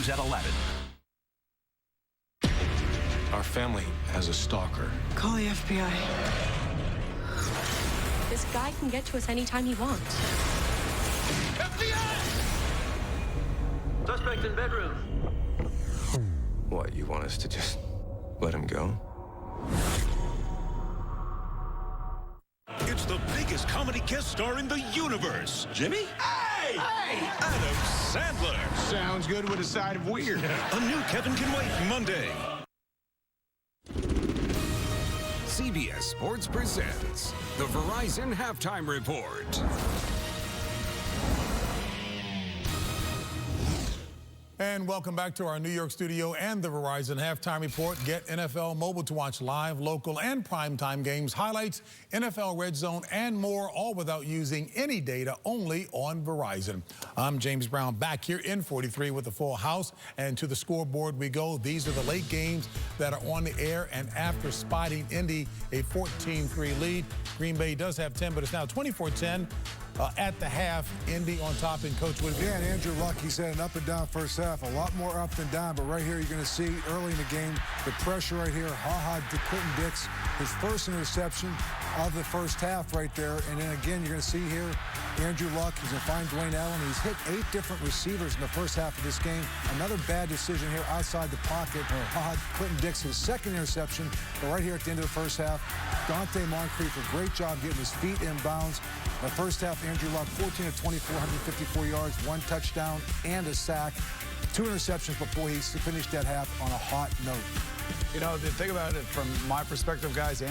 News at 11. Our family has a stalker. Call the FBI. This guy can get to us anytime he wants. FBI! Suspect in bedroom. What, you want us to just let him go? It's the biggest comedy guest star in the universe. Jimmy? Hey! Hey! Adam Sandler. Sounds good with a side of weird. A new Kevin Can Wait Monday. CBS Sports presents the Verizon Halftime Report. And welcome back to our New York studio and the Verizon Halftime Report. Get NFL mobile to watch live, local, and primetime games, highlights, NFL Red Zone, and more, all without using any data, only on Verizon. I'm James Brown, back here in 43 with the full house, and to the scoreboard we go. These are the late games that are on the air, and after spotting Indy a 14-3 lead, Green Bay does have 10, but it's now 24-10. At the half, Indy on top, and Coach Wood. Yeah, and Andrew Luck, he said an up and down first half, a lot more up than down, but right here you're going to see early in the game, the pressure right here, Clinton Dix, his first interception of the first half right there, and then again you're going to see here, Andrew Luck, he's going to find Dwayne Allen, he's hit 8 different receivers in the first half of this game, another bad decision here outside the pocket, Clinton Dix, his second interception, but right here at the end of the first half, Donte Moncrief, a great job getting his feet in bounds. The first half, Andrew Luck, 14 of 24, 154 yards, 1 touchdown, and a sack. 2 interceptions before he finished that half on a hot note. You know, the thing about it from my perspective, guys,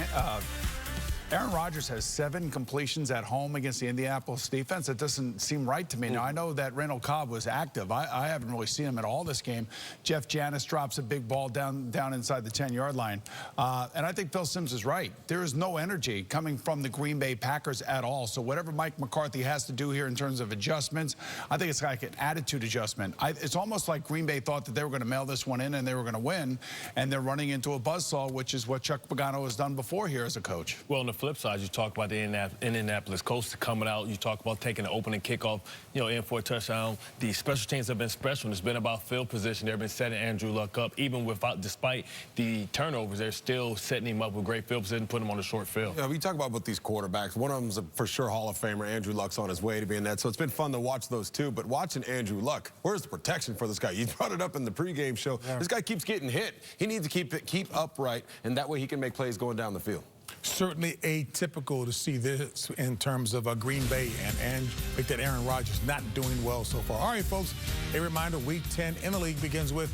Aaron Rodgers has 7 completions at home against the Indianapolis defense. It doesn't seem right to me. Now, I know that Randall Cobb was active. I haven't really seen him at all this game. Jeff Janis drops a big ball down inside the 10-yard line. And I think Phil Simms is right. There is no energy coming from the Green Bay Packers at all. So whatever Mike McCarthy has to do here in terms of adjustments, I think it's like an attitude adjustment. It's almost like Green Bay thought that they were going to mail this one in and they were going to win, and they're running into a buzzsaw, which is what Chuck Pagano has done before here as a coach. Well, on the flip side, you talk about the Indianapolis Colts coming out. You talk about taking the opening kickoff, in for a touchdown. The special teams have been special. It's been about field position. They've been setting Andrew Luck up. Even despite the turnovers, they're still setting him up with great field position, putting him on a short field. Yeah, we talk about both these quarterbacks. One of them's for sure Hall of Famer. Andrew Luck's on his way to being that. So it's been fun to watch those two. But watching Andrew Luck, where's the protection for this guy? You brought it up in the pregame show. Yeah. This guy keeps getting hit. He needs to keep upright, and that way he can make plays going down the field. Certainly atypical to see this in terms of Green Bay and like that Aaron Rodgers not doing well so far. All right, folks, a reminder, Week 10 in the league begins with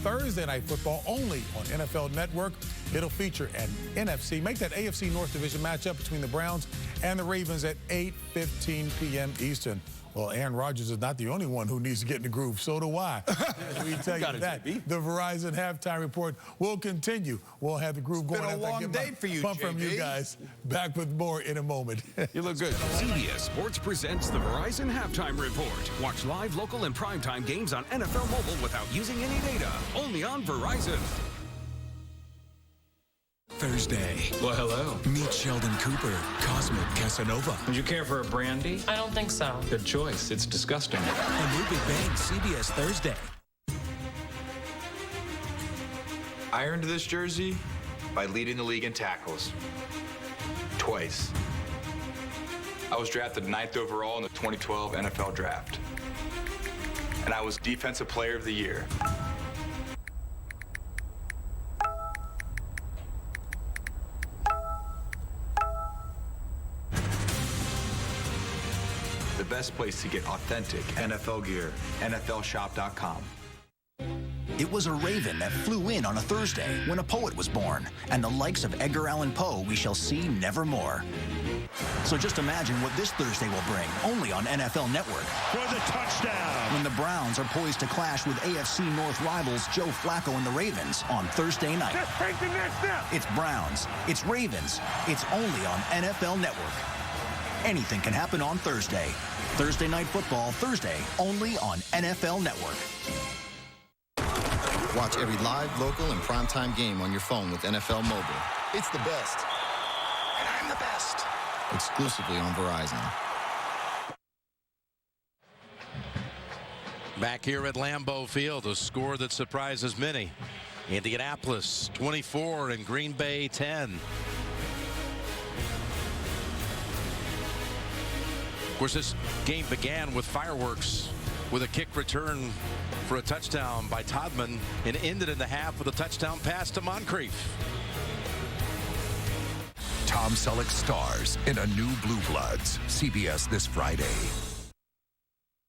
Thursday Night Football only on NFL Network. It'll feature an NFC, make that AFC North Division matchup between the Browns and the Ravens at 8:15 p.m. Eastern. Well, Aaron Rodgers is not the only one who needs to get in the groove. So do I. We tell you that. The Verizon Halftime Report will continue. We'll have the groove going. It's been a long day for you, JB. From you guys. Back with more in a moment. You look good. CBS Sports presents the Verizon Halftime Report. Watch live, local, and primetime games on NFL mobile without using any data. Only on Verizon. Thursday. Well, hello. Meet Sheldon Cooper, Cosmic Casanova. Would you care for a brandy? I don't think so. Good choice. It's disgusting. A new Big Bang, CBS Thursday. I earned this jersey by leading the league in tackles. Twice. I was drafted 9th overall in the 2012 NFL Draft. And I was Defensive Player of the Year. The best place to get authentic NFL gear, NFLshop.com. It was a raven that flew in on a Thursday when a poet was born, and the likes of Edgar Allan Poe we shall see nevermore. So just imagine what this Thursday will bring, only on NFL Network. For the touchdown! When the Browns are poised to clash with AFC North rivals Joe Flacco and the Ravens on Thursday night. Just take the next step! It's Browns, it's Ravens, it's only on NFL Network. Anything can happen on Thursday. Thursday Night Football, Thursday, only on NFL Network. Watch every live, local, and primetime game on your phone with NFL Mobile. It's the best. And I'm the best. Exclusively on Verizon. Back here at Lambeau Field, a score that surprises many. Indianapolis 24 and Green Bay 10. Of course, this game began with fireworks with a kick return for a touchdown by Todman and ended in the half with a touchdown pass to Moncrief. Tom Selleck stars in a new Blue Bloods. CBS this Friday.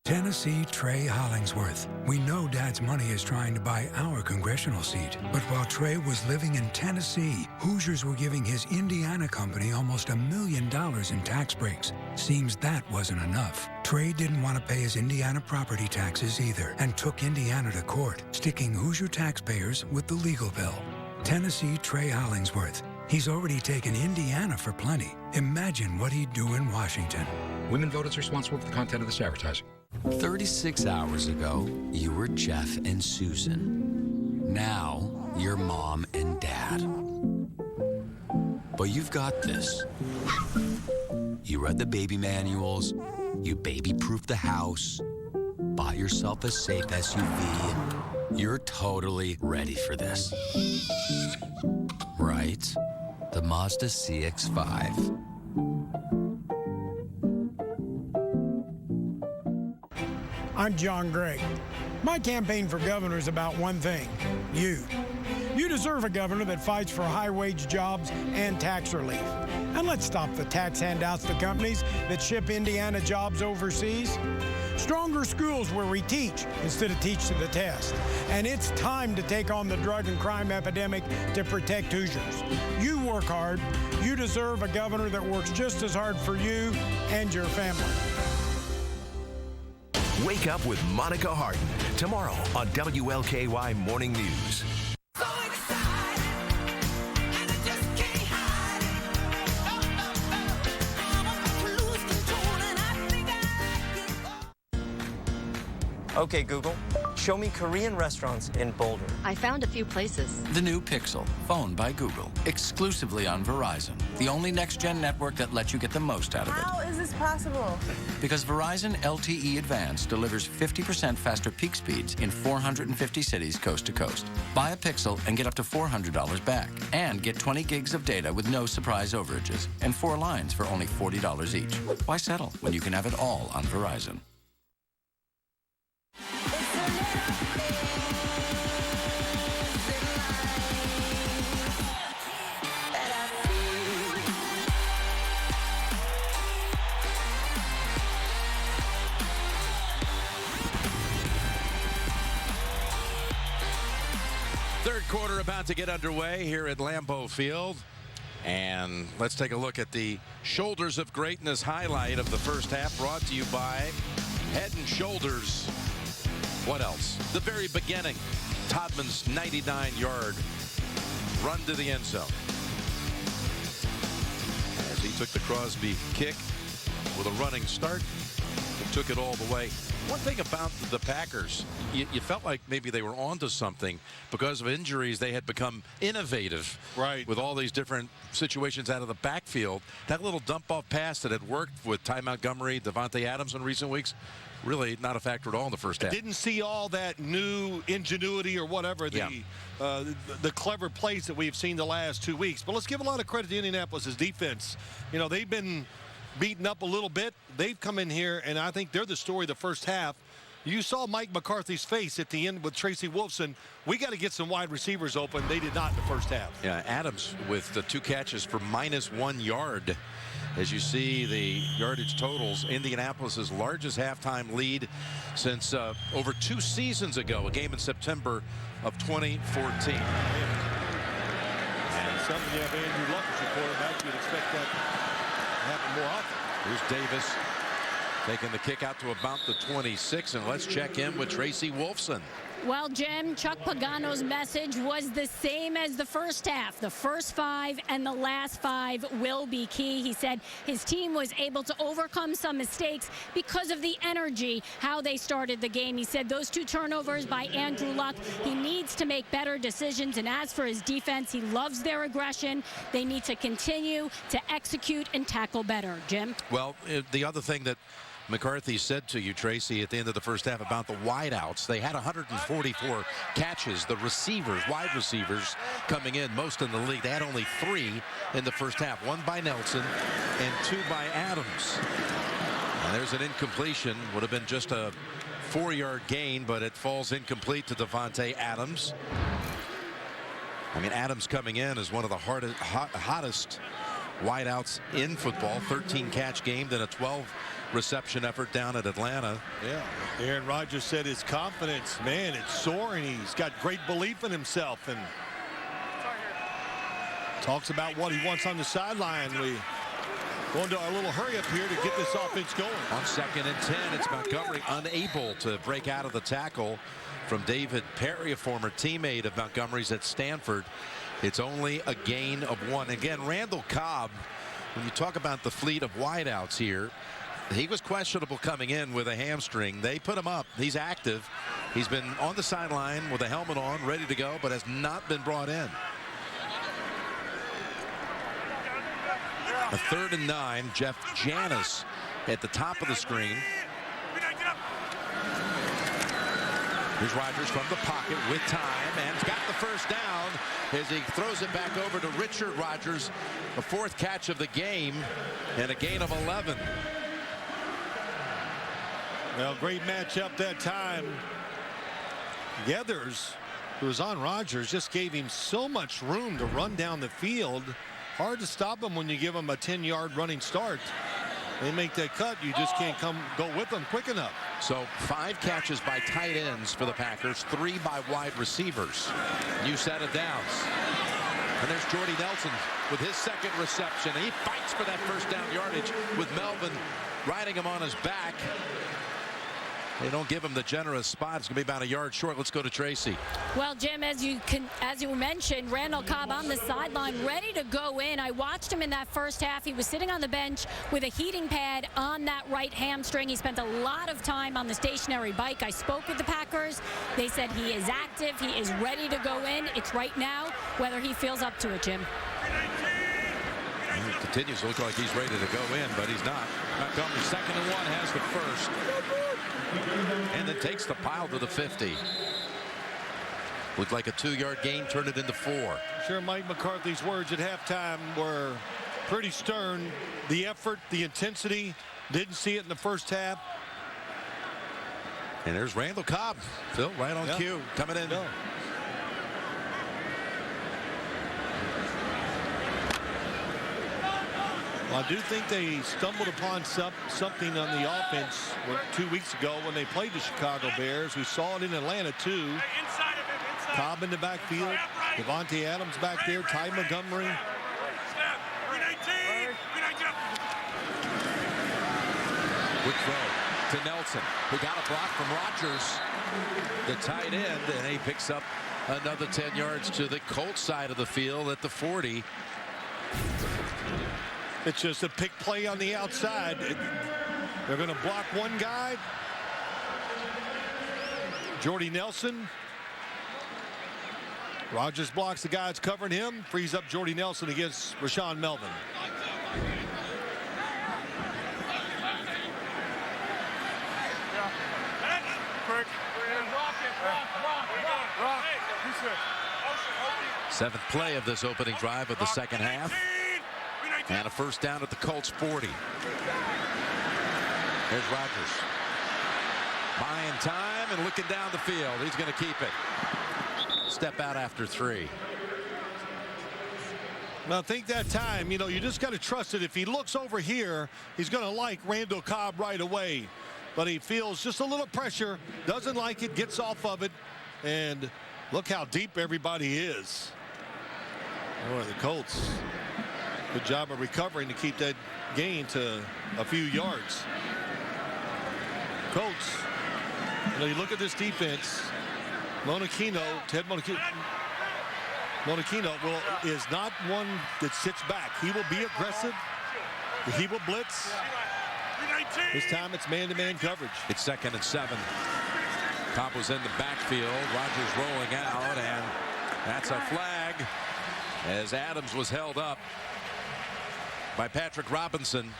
Tennessee Trey Hollingsworth. We know Dad's money is trying to buy our congressional seat. But while Trey was living in Tennessee, Hoosiers were giving his Indiana company almost $1 million in tax breaks. Seems that wasn't enough. Trey didn't want to pay his Indiana property taxes either and took Indiana to court, sticking Hoosier taxpayers with the legal bill. Tennessee Trey Hollingsworth. He's already taken Indiana for plenty. Imagine what he'd do in Washington. Women voters responsible for the content of this advertising. 36 hours ago, you were Jeff and Susan. Now, you're Mom and Dad. But you've got this. You read the baby manuals, you baby-proofed the house, bought yourself a safe SUV. You're totally ready for this. Right? The Mazda CX-5. I'm John Gregg. My campaign for governor is about one thing, you. You deserve a governor that fights for high-wage jobs and tax relief. And let's stop the tax handouts to companies that ship Indiana jobs overseas. Stronger schools where we teach instead of teach to the test. And it's time to take on the drug and crime epidemic to protect Hoosiers. You work hard. You deserve a governor that works just as hard for you and your family. Wake up with Monica Hardin tomorrow on WLKY Morning News. Okay, Google, show me Korean restaurants in Boulder. I found a few places. The new Pixel, phone by Google, exclusively on Verizon. The only next-gen network that lets you get the most out of it. How is this possible? Because Verizon LTE Advanced delivers 50% faster peak speeds in 450 cities coast to coast. Buy a Pixel and get up to $400 back. And get 20 gigs of data with no surprise overages. And 4 lines for only $40 each. Why settle when you can have it all on Verizon? Third quarter about to get underway here at Lambeau Field. And let's take a look at the Shoulders of Greatness highlight of the first half, brought to you by Head & Shoulders. What else? The very beginning, Todman's 99-yard run to the end zone. As he took the Crosby kick with a running start, and took it all the way. One thing about the Packers, you felt like maybe they were onto something. Because of injuries, they had become innovative. Right. With all these different situations out of the backfield. That little dump-off pass that had worked with Ty Montgomery, Devontae Adams in recent weeks, really not a factor at all in the first half. I didn't see all that new ingenuity or whatever, the clever plays that we've seen the last 2 weeks. But let's give a lot of credit to Indianapolis' defense. You know, they've been beaten up a little bit. They've come in here, and I think they're the story of the first half. You saw Mike McCarthy's face at the end with Tracy Wolfson. We got to get some wide receivers open. They did not in the first half. Yeah, Adams with the 2 catches for -1 yard. As you see the yardage totals, Indianapolis' largest halftime lead since over 2 seasons ago, a game in September of 2014. And something you have Andrew Luck as your quarterback, you'd expect that to happen more often. Here's Davis taking the kick out to about the 26, and let's check in with Tracy Wolfson. Well, Jim, Chuck Pagano's message was the same as the first half. The first 5 and the last 5 will be key. He said his team was able to overcome some mistakes because of the energy, how they started the game. He said those 2 turnovers by Andrew Luck, he needs to make better decisions. And as for his defense, he loves their aggression. They need to continue to execute and tackle better. Jim? Well, the other thing that McCarthy said to you, Tracy, at the end of the first half about the wideouts. They had 144 catches. The receivers, wide receivers, coming in most in the league. They had only 3 in the first half. 1 by Nelson and 2 by Adams. And there's an incompletion. Would have been just a 4-yard gain, but it falls incomplete to Davante Adams. I mean, Adams coming in is one of the hottest wideouts in football. 13 catch game, then a 12 reception effort down at Atlanta. Yeah, Aaron Rodgers said his confidence, man, it's soaring. He's got great belief in himself and talks about what he wants on the sideline. We go into our little hurry up here to get this offense going. On 2nd and 10, it's Montgomery unable to break out of the tackle from David Perry, a former teammate of Montgomery's at Stanford. It's only a gain of 1. Again, Randall Cobb, when you talk about the fleet of wideouts here, he was questionable coming in with a hamstring. They put him up. He's active. He's been on the sideline with a helmet on, ready to go, but has not been brought in. A 3rd and 9. Jeff Janis at the top of the screen. Here's Rodgers from the pocket with time, and he's got the first down as he throws it back over to Richard Rodgers. The 4th catch of the game and a gain of 11. Well, great matchup that time. Geathers, who was on Rodgers, just gave him so much room to run down the field. Hard to stop him when you give him a 10-yard running start. They make that cut, you just can't go with them quick enough. So 5 catches by tight ends for the Packers, 3 by wide receivers. New set of downs. And there's Jordy Nelson with his 2nd reception. He fights for that first down yardage with Melvin riding him on his back. They don't give him the generous spot. It's going to be about a yard short. Let's go to Tracy. Well, Jim, as you mentioned, Randall Cobb on the sideline, ready to go in. I watched him in that first half. He was sitting on the bench with a heating pad on that right hamstring. He spent a lot of time on the stationary bike. I spoke with the Packers. They said he is active. He is ready to go in. It's right now whether he feels up to it, Jim. He continues to look like he's ready to go in, but he's not. Montgomery, 2nd and 1, has the first. And then takes the pile to the 50. Looked like a 2-yard gain, turned it into 4. Sure, Mike McCarthy's words at halftime were pretty stern. The effort, the intensity, didn't see it in the first half. And there's Randall Cobb, Phil, right on cue, coming in. Yeah. Well, I do think they stumbled upon something on the offense 2 weeks ago when they played the Chicago Bears. We saw it in Atlanta, too. Cobb in the backfield. Davante Adams back there. Ty Montgomery. Good throw to Nelson, who got a block from Rodgers, the tight end, and he picks up another 10 yards to the Colts side of the field at the 40. It's just a pick play on the outside. They're going to block one guy. Jordy Nelson. Rodgers blocks the guy that's covering him. Frees up Jordy Nelson against Rashawn Melvin. Seventh play of this opening drive of the second half. And a first down at the Colts 40. There's Rodgers. Buying time and looking down the field. He's going to keep it. Step out after 3. Well, I think that time, you just got to trust it. If he looks over here, he's going to like Randall Cobb right away. But he feels just a little pressure, doesn't like it, gets off of it. And look how deep everybody is. Boy, the Colts. Good job of recovering to keep that gain to a few yards. Colts, you look at this defense. Ted Monachino is not one that sits back. He will be aggressive. He will blitz. This time it's man-to-man coverage. It's 2nd and 7. Cobb was in the backfield. Rodgers rolling out, and that's a flag as Adams was held up by Patrick Robinson.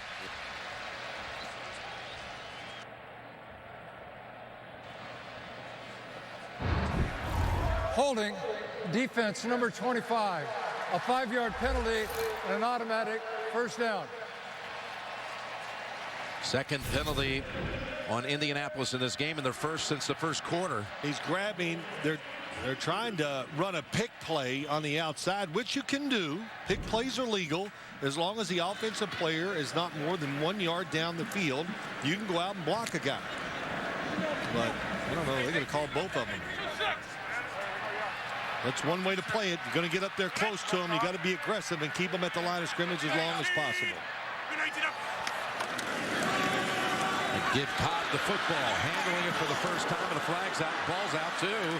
Holding, defense number 25. A 5-yard penalty and an automatic first down. Second penalty on Indianapolis in this game, and their first since the first quarter. He's grabbing. They're trying to run a pick play on the outside, which you can do. Pick plays are legal as long as the offensive player is not more than 1 yard down the field. You can go out and block a guy. But I don't know. They're going to call both of them. That's one way to play it. You're going to get up there close to them. You got to be aggressive and keep them at the line of scrimmage as long as possible. And give Cobb the football, handling it for the first time, and the flag's out. Ball's out too.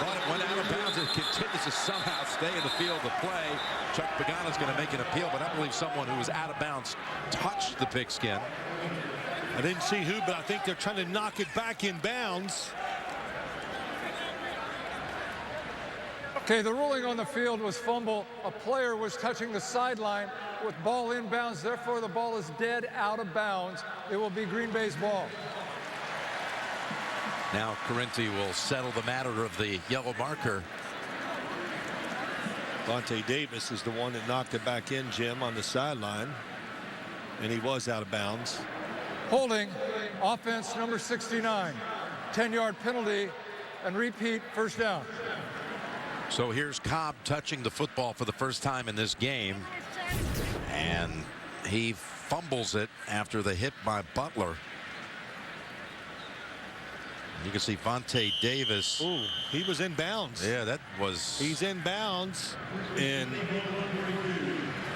Thought it went out of bounds. It continues to somehow stay in the field of play. Chuck Pagano's going to make an appeal, but I believe someone who was out of bounds touched the pigskin. I didn't see who, but I think they're trying to knock it back in bounds. Okay, the ruling on the field was fumble. A player was touching the sideline with ball inbounds. Therefore, the ball is dead out of bounds. It will be Green Bay's ball. Now Correnti will settle the matter of the yellow marker. Donte Davis is the one that knocked it back in, Jim, on the sideline. And he was out of bounds. Holding, offense number 69. 10-yard penalty and repeat first down. So here's Cobb touching the football for the first time in this game. And he fumbles it after the hit by Butler. You can see Vontae Davis. Ooh, he was in bounds. Yeah, that was. He's in bounds. And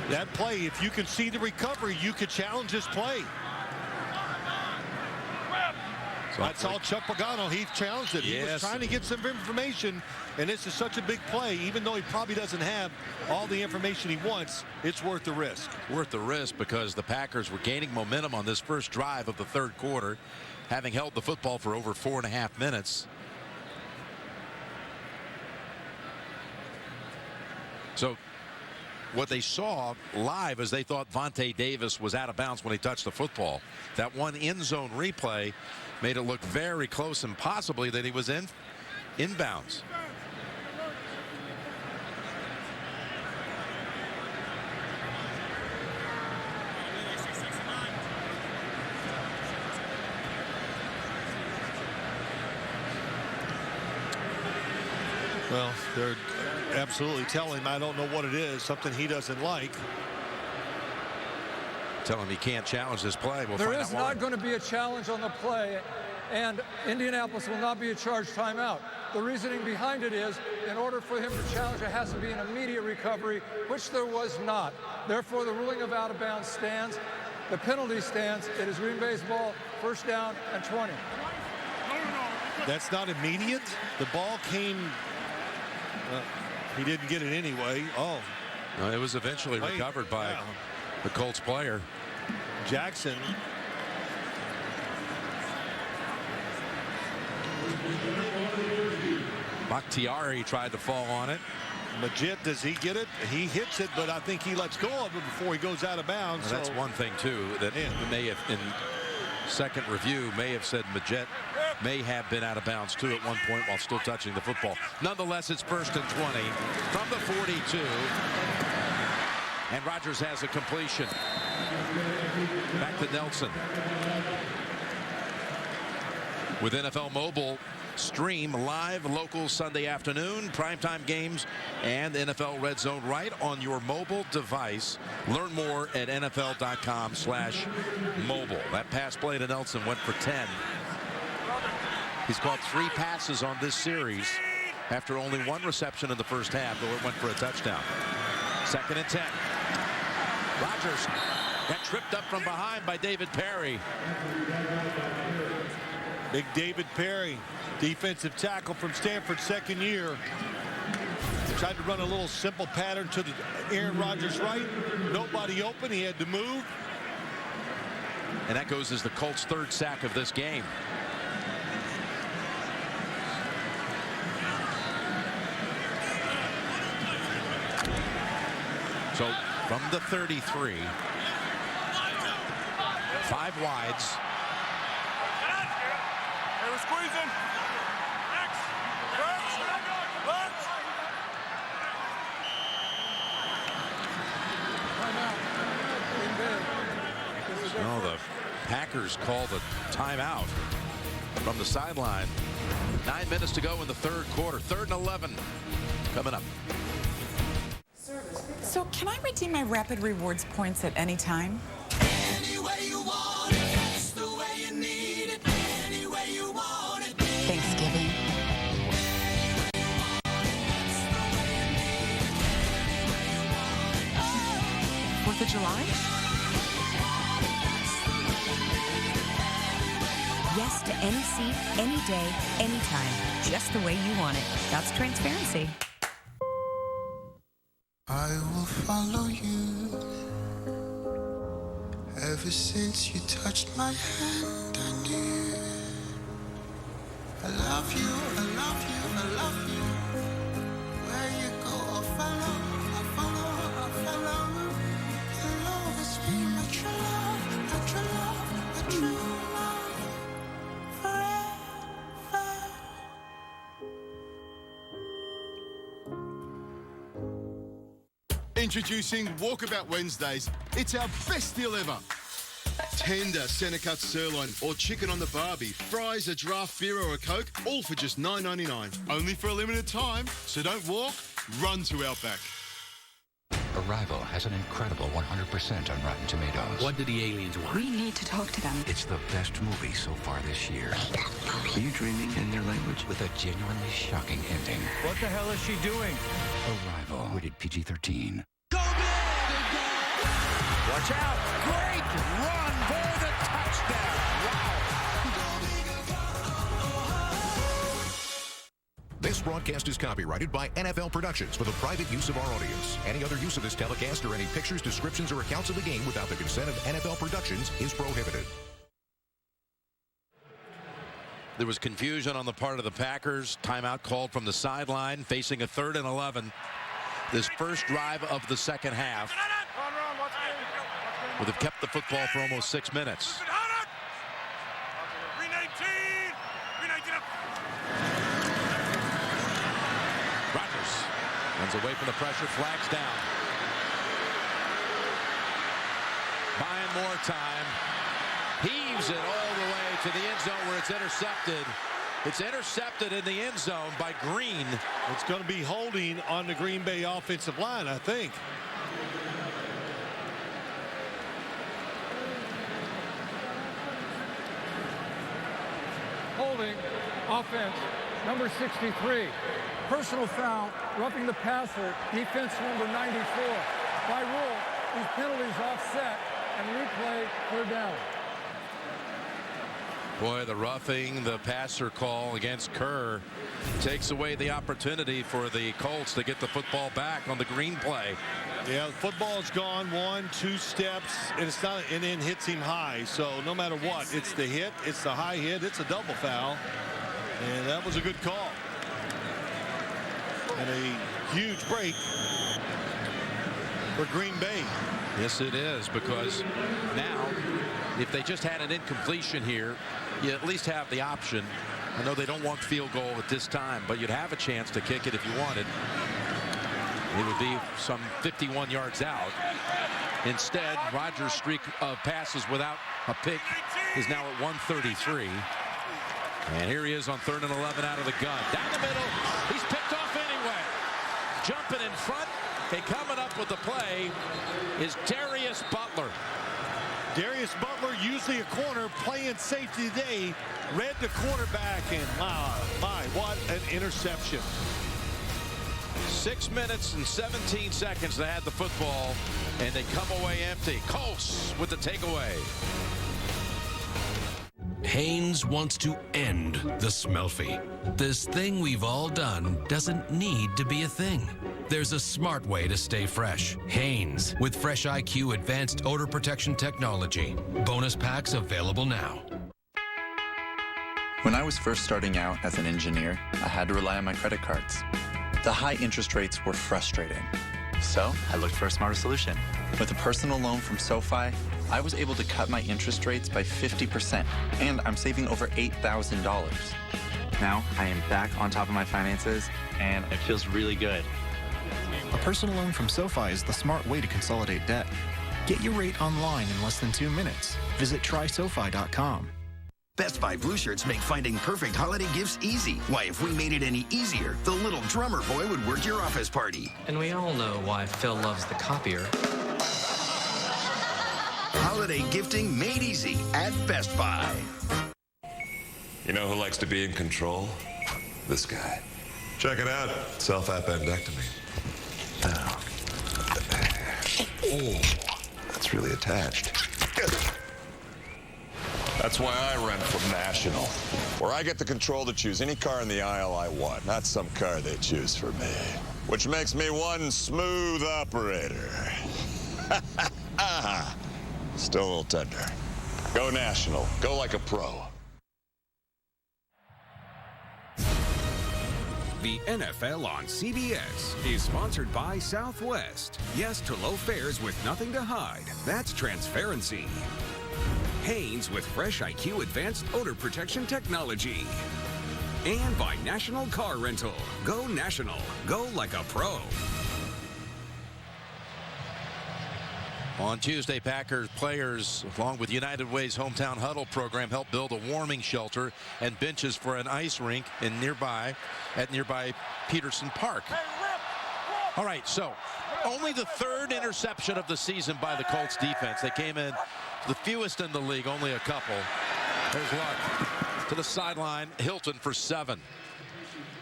that play, if you can see the recovery, you could challenge this play. That's all Chuck Pagano. He challenged it. Yes. He was trying to get some information, and this is such a big play. Even though he probably doesn't have all the information he wants, it's worth the risk. Worth the risk because the Packers were gaining momentum on this first drive of the third quarter, having held the football for over 4.5 minutes. So what they saw live is they thought Vontae Davis was out of bounds when he touched the football. That one end zone replay made it look very close and possibly that he was inbounds. Well, they're absolutely telling him, I don't know what it is, something he doesn't like. Tell him he can't challenge this play. We'll there find is out not going to be a challenge on the play, and Indianapolis will not be a charged timeout. The reasoning behind it is, in order for him to challenge, it has to be an immediate recovery, which there was not. Therefore, the ruling of out of bounds stands. The penalty stands. It is Green Bay's ball, first down and 20. That's not immediate. The ball came. He didn't get it anyway. Oh. No, it was eventually recovered by the Colts player. Jackson. Bakhtiari tried to fall on it. Majid, does he get it? He hits it, but I think he lets go of it before he goes out of bounds. Well, that's one thing, too, that may have, in second review, may have said Majid may have been out of bounds, too, at one point while still touching the football. Nonetheless, it's first and 20 from the 42. And Rodgers has a completion. Back to Nelson. With NFL Mobile, stream live local Sunday afternoon, primetime games, and NFL Red Zone right on your mobile device. Learn more at NFL.com/mobile. That pass play to Nelson went for 10. He's caught 3 passes on this series after only 1 reception in the first half, though it went for a touchdown. Second and 10. Rodgers got tripped up from behind by David Perry. Big David Perry, defensive tackle from Stanford, second year. Tried to run a little simple pattern to the Aaron Rodgers right. Nobody open. He had to move. And that goes as the Colts' 3rd sack of this game. So from the 33, 5 wides. Packers called a timeout from the sideline. 9 minutes to go in the third quarter. 3rd and 11 coming up. So can I redeem my Rapid Rewards points at any time? Any way you want it, that's the way you need it. Any way you want it. Thanksgiving. 4th of July? Yes to any seat, any day, anytime. Just the way you want it. That's transparency. I will follow you. Ever since you touched my hand, I knew. I love you, I love you, I love you. Where you go, I'll follow, I'll follow, I'll follow. You'll always be my true love, my true love, my true love. Forever. Introducing Walkabout Wednesdays. It's our best deal ever. Tender centre cut sirloin or chicken on the barbie, fries, a draft beer or a Coke, all for just $9.99. Only for a limited time, so don't walk, run to Outback. Arrival has an incredible 100% on Rotten Tomatoes. What do the aliens want? We need to talk to them. It's the best movie so far this year. Are you dreaming in their language? With a genuinely shocking ending. What the hell is she doing? Arrival, rated PG-13. Watch out. Great run for the touchdown. Wow. This broadcast is copyrighted by NFL Productions for the private use of our audience. Any other use of this telecast or any pictures, descriptions, or accounts of the game without the consent of NFL Productions is prohibited. There was confusion on the part of the Packers. Timeout called from the sideline, facing a 3rd and 11. This first drive of the second half would have kept the football for almost 6 minutes. Rodgers runs away from the pressure, flags down. Buying more time. Heaves it all the way to the end zone where it's intercepted. It's intercepted in the end zone by Green. It's going to be holding on the Green Bay offensive line, I think. Holding, offense, number 63. Personal foul, roughing the passer, defense number 94. By rule, these penalties offset and replay clear down. Boy, the roughing, the passer call against Kerr takes away the opportunity for the Colts to get the football back on the Green play. Yeah, the football's gone 1, 2 steps, and it's not, and then hits him high. So no matter what, it's the hit, it's the high hit, it's a double foul, and that was a good call. And a huge break for Green Bay. Yes, it is, because now, if they just had an incompletion here, you at least have the option. I know they don't want field goal at this time, but you'd have a chance to kick it if you wanted. It would be some 51 yards out. Instead, Rodgers' streak of passes without a pick is now at 133. And here he is on 3rd and 11 out of the gun. Down the middle. He's picked off anyway. Jumping in front and coming up with the play is Darius Butler. Darius Butler, usually a corner, playing safety today, read the quarterback, and my, what an interception. 6 minutes and 17 seconds they had the football, and they come away empty. Colts with the takeaway. Hanes wants to end the Smelfie. This thing we've all done doesn't need to be a thing. There's a smart way to stay fresh. Hanes with Fresh IQ Advanced Odor Protection Technology. Bonus packs available now. When I was first starting out as an engineer, I had to rely on my credit cards. The high interest rates were frustrating. So I looked for a smarter solution. With a personal loan from SoFi, I was able to cut my interest rates by 50%, and I'm saving over $8,000. Now I am back on top of my finances, and it feels really good. A personal loan from SoFi is the smart way to consolidate debt. Get your rate online in less than 2 minutes. Visit trysofi.com. Best Buy Blue Shirts make finding perfect holiday gifts easy. Why, if we made it any easier, the little drummer boy would work your office party. And we all know why Phil loves the copier. Holiday gifting made easy at Best Buy. You know who likes to be in control? This guy. Check it out. Self-appendectomy. Oh, that's really attached. That's why I rent from National, where I get the control to choose any car in the aisle I want, not some car they choose for me. Which makes me one smooth operator. Still a little tender. Go National. Go like a pro. The NFL on CBS is sponsored by Southwest. Yes to low fares with nothing to hide. That's transparency. Hanes with Fresh IQ Advanced Odor Protection Technology. And by National Car Rental. Go National. Go like a pro. On Tuesday, Packers players, along with United Way's Hometown Huddle program, helped build a warming shelter and benches for an ice rink at nearby Peterson Park. All right, so only the third interception of the season by the Colts defense. They came in the fewest in the league, only a couple. There's Luck to the sideline. Hilton for 7.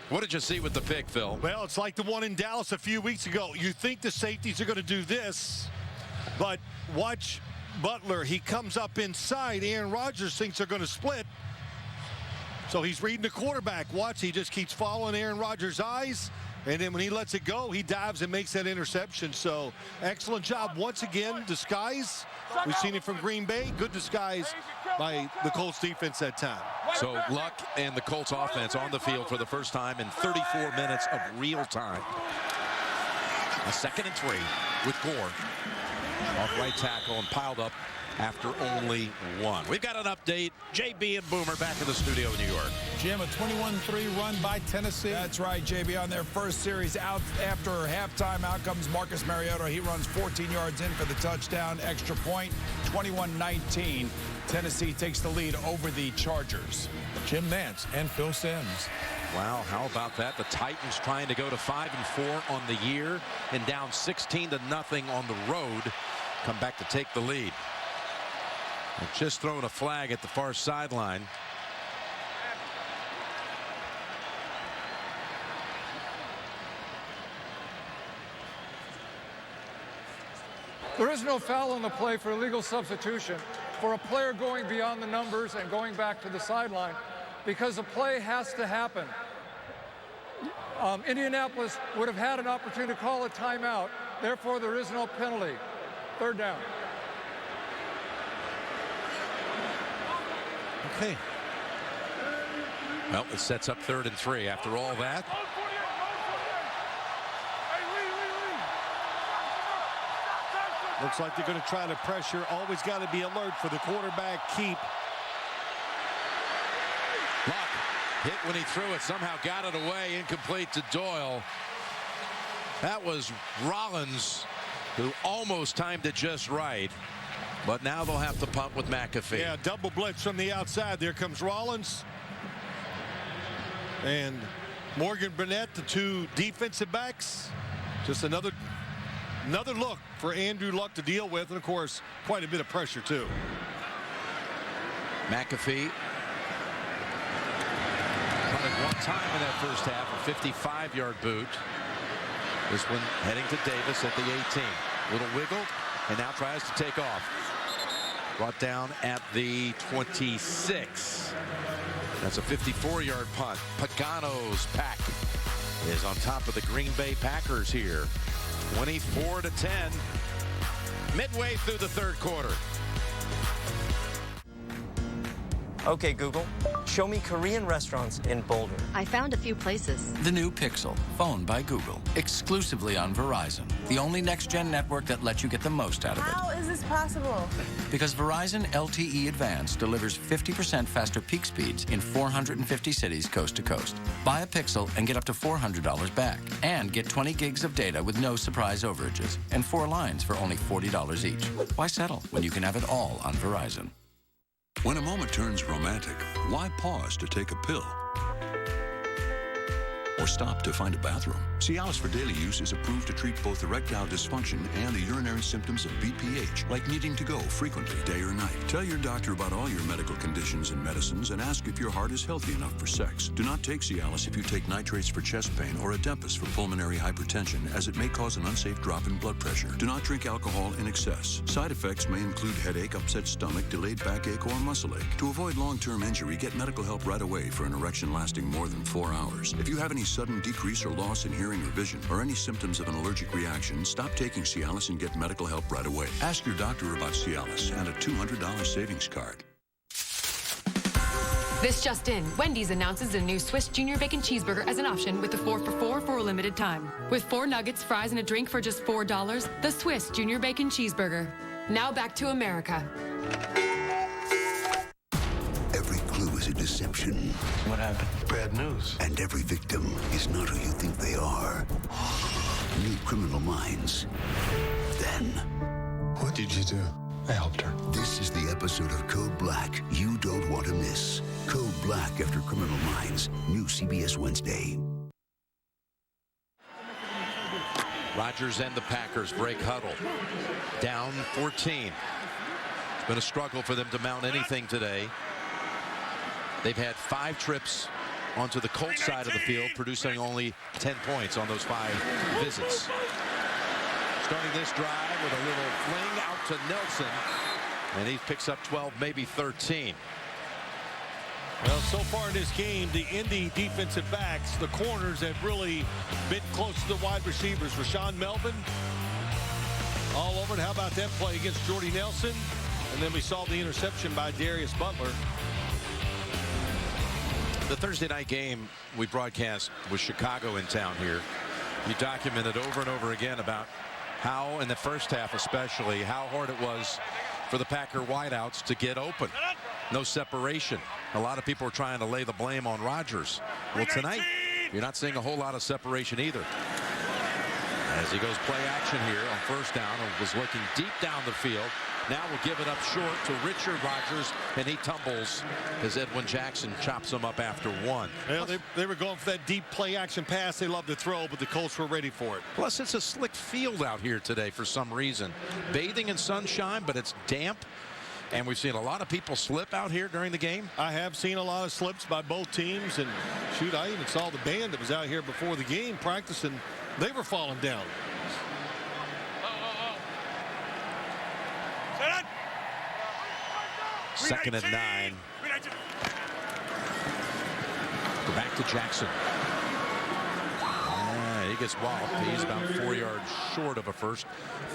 What did you see with the pick, Phil? Well, it's like the one in Dallas a few weeks ago. You think the safeties are going to do this, but watch Butler. He comes up inside. Aaron Rodgers thinks they're going to split. So he's reading the quarterback. Watch, he just keeps following Aaron Rodgers' eyes. And then when he lets it go, he dives and makes that interception. So excellent job once again. Disguise. We've seen it from Green Bay. Good disguise by the Colts defense that time. So Luck and the Colts offense on the field for the first time in 34 minutes of real time. A 2nd and 3 with Gore off right tackle and piled up after only 1. We've got an update. JB and Boomer back in the studio in New York. Jim, a 21-3 run by Tennessee. That's right, JB. On their first series out after halftime, out comes Marcus Mariota. He runs 14 yards in for the touchdown. Extra point, 21-19. Tennessee takes the lead over the Chargers. Jim Nantz and Phil Simms. Wow, how about that? The Titans trying to go to 5-4 on the year and down 16-0 on the road. Come back to take the lead. They're just throwing a flag at the far sideline. There is no foul on the play for illegal substitution for a player going beyond the numbers and going back to the sideline because the play has to happen. Indianapolis would have had an opportunity to call a timeout. Therefore, there is no penalty. 3rd down. Okay. Well, it sets up 3rd and 3 after all that. Looks like they're going to try to pressure. Always got to be alert for the quarterback keep. Luck hit when he threw it. Somehow got it away. Incomplete to Doyle. That was Rollins, who almost timed it just right. But now they'll have to punt with McAfee. Yeah, double blitz from the outside. There comes Rollins. And Morgan Burnett, the 2 defensive backs. Just another look for Andrew Luck to deal with. And, of course, quite a bit of pressure, too. McAfee punted 1 time in that first half, a 55-yard boot. This one heading to Davis at the 18. Little wiggle, and now tries to take off. Brought down at the 26. That's a 54-yard punt. Pagano's pack is on top of the Green Bay Packers here. 24-10. Midway through the 3rd quarter. Okay, Google, show me Korean restaurants in Boulder. I found a few places. The new Pixel, phone by Google, exclusively on Verizon. The only next-gen network that lets you get the most out of it. How is this possible? Because Verizon LTE Advanced delivers 50% faster peak speeds in 450 cities coast to coast. Buy a Pixel and get up to $400 back. And get 20 gigs of data with no surprise overages. And 4 lines for only $40 each. Why settle when you can have it all on Verizon? When a moment turns romantic, why pause to take a pill? Or stop to find a bathroom? Cialis for daily use is approved to treat both erectile dysfunction and the urinary symptoms of BPH, like needing to go frequently, day or night. Tell your doctor about all your medical conditions and medicines and ask if your heart is healthy enough for sex. Do not take Cialis if you take nitrates for chest pain or Adempus for pulmonary hypertension, as it may cause an unsafe drop in blood pressure. Do not drink alcohol in excess. Side effects may include headache, upset stomach, delayed backache, or muscle ache. To avoid long-term injury, get medical help right away for an erection lasting more than 4 hours. If you have any sudden decrease or loss in hearing or vision, or any symptoms of an allergic reaction, stop taking Cialis and get medical help right away. Ask your doctor about Cialis and a $200 savings card. This just in, Wendy's announces a new Swiss Junior Bacon Cheeseburger as an option with a 4 for $4 for a limited time. With 4 nuggets, fries, and a drink for just $4, the Swiss Junior Bacon Cheeseburger. Now back to America. Every clue is a deception. What happened? Bad news. And every victim is not who you think they are. New Criminal Minds. Then. What did you do? I helped her. This is the episode of Code Black you don't want to miss. Code Black after Criminal Minds. New CBS Wednesday. Rodgers and the Packers break huddle. Down 14. It's been a struggle for them to mount anything today. They've had 5 trips onto the Colts side of the field, producing only 10 points on those 5 visits. Starting this drive with a little fling out to Nelson, and he picks up 12, maybe 13. Well, so far in this game, the Indy defensive backs, the corners, have really been close to the wide receivers. Rashawn Melvin all over it. How about that play against Jordy Nelson? And then we saw the interception by Darius Butler. The Thursday night game we broadcast with Chicago in town here. You documented over and over again about how, in the first half especially, how hard it was for the Packer wideouts to get open. No separation. A lot of people are trying to lay the blame on Rodgers. Well, tonight, you're not seeing a whole lot of separation either. As he goes play action here on first down, and was looking deep down the field. Now we'll give it up short to Richard Rodgers, and he tumbles as Edwin Jackson chops him up after 1. Well, they were going for that deep play action pass they love to throw, but the Colts were ready for it. Plus, it's a slick field out here today for some reason. Bathing in sunshine, but it's damp. And we've seen a lot of people slip out here during the game. I have seen a lot of slips by both teams. And, shoot, I even saw the band that was out here before the game practicing. They were falling down. Second and 9. Go back to Jackson. He gets walloped. He's about 4 yards short of a first.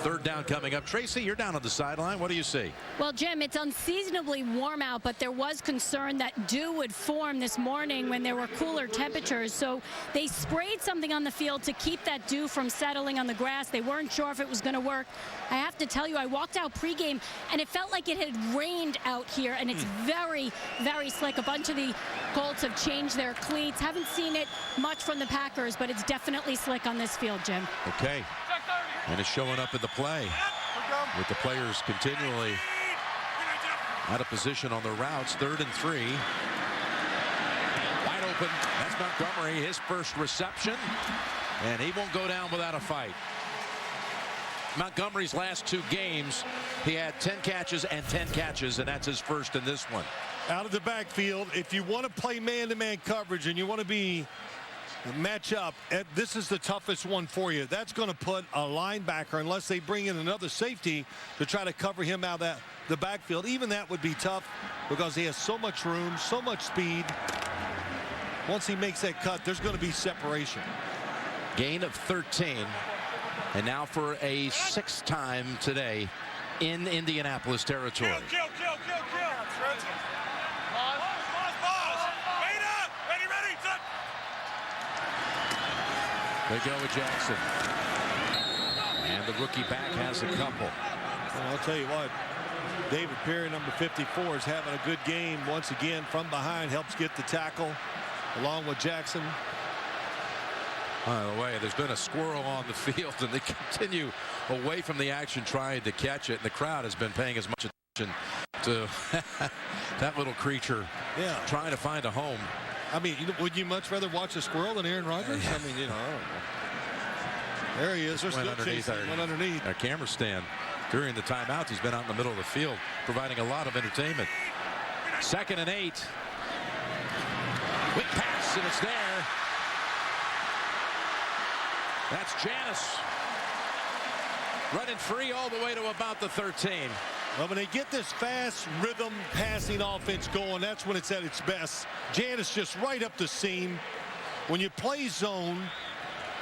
Third down coming up. Tracy, you're down on the sideline. What do you see? Well, Jim, it's unseasonably warm out, but there was concern that dew would form this morning when there were cooler temperatures. So they sprayed something on the field to keep that dew from settling on the grass. They weren't sure if it was going to work. I have to tell you, I walked out pregame, and it felt like it had rained out here, and it's very, very slick. A bunch of the Colts have changed their cleats. Haven't seen it much from the Packers, but it's definitely slick on this field, Jim. Okay. And it's showing up in the play with the players continually out of position on their routes. 3rd and 3. Wide open. That's Montgomery, his first reception. And he won't go down without a fight. Montgomery's last 2 games, he had 10 catches and 10 catches, and that's his first in this one. Out of the backfield, if you want to play man-to-man coverage and you want to be match up, this is the toughest one for you. That's going to put a linebacker, unless they bring in another safety to try to cover him out of the backfield. Even that would be tough because he has so much room, so much speed. Once he makes that cut, there's going to be separation. Gain of 13. And now for a 6th time today in Indianapolis territory. Kill. They go with Jackson. And the rookie back has a couple. Well, I'll tell you what. David Perry, number 54, is having a good game once again from behind. Helps get the tackle along with Jackson. By the way, there's been a squirrel on the field, and they continue away from the action trying to catch it. And the crowd has been paying as much attention to that little creature trying to find a home. I mean, would you much rather watch a squirrel than Aaron Rodgers? I mean, you know, I don't know. There he is. Went underneath our camera stand. During the timeouts, he's been out in the middle of the field, providing a lot of entertainment. 2nd and 8. Quick pass, and it's there. That's Janis running free all the way to about the 13. Well, when they get this fast rhythm passing offense going, that's when it's at its best. Janis just right up the seam. When you play zone,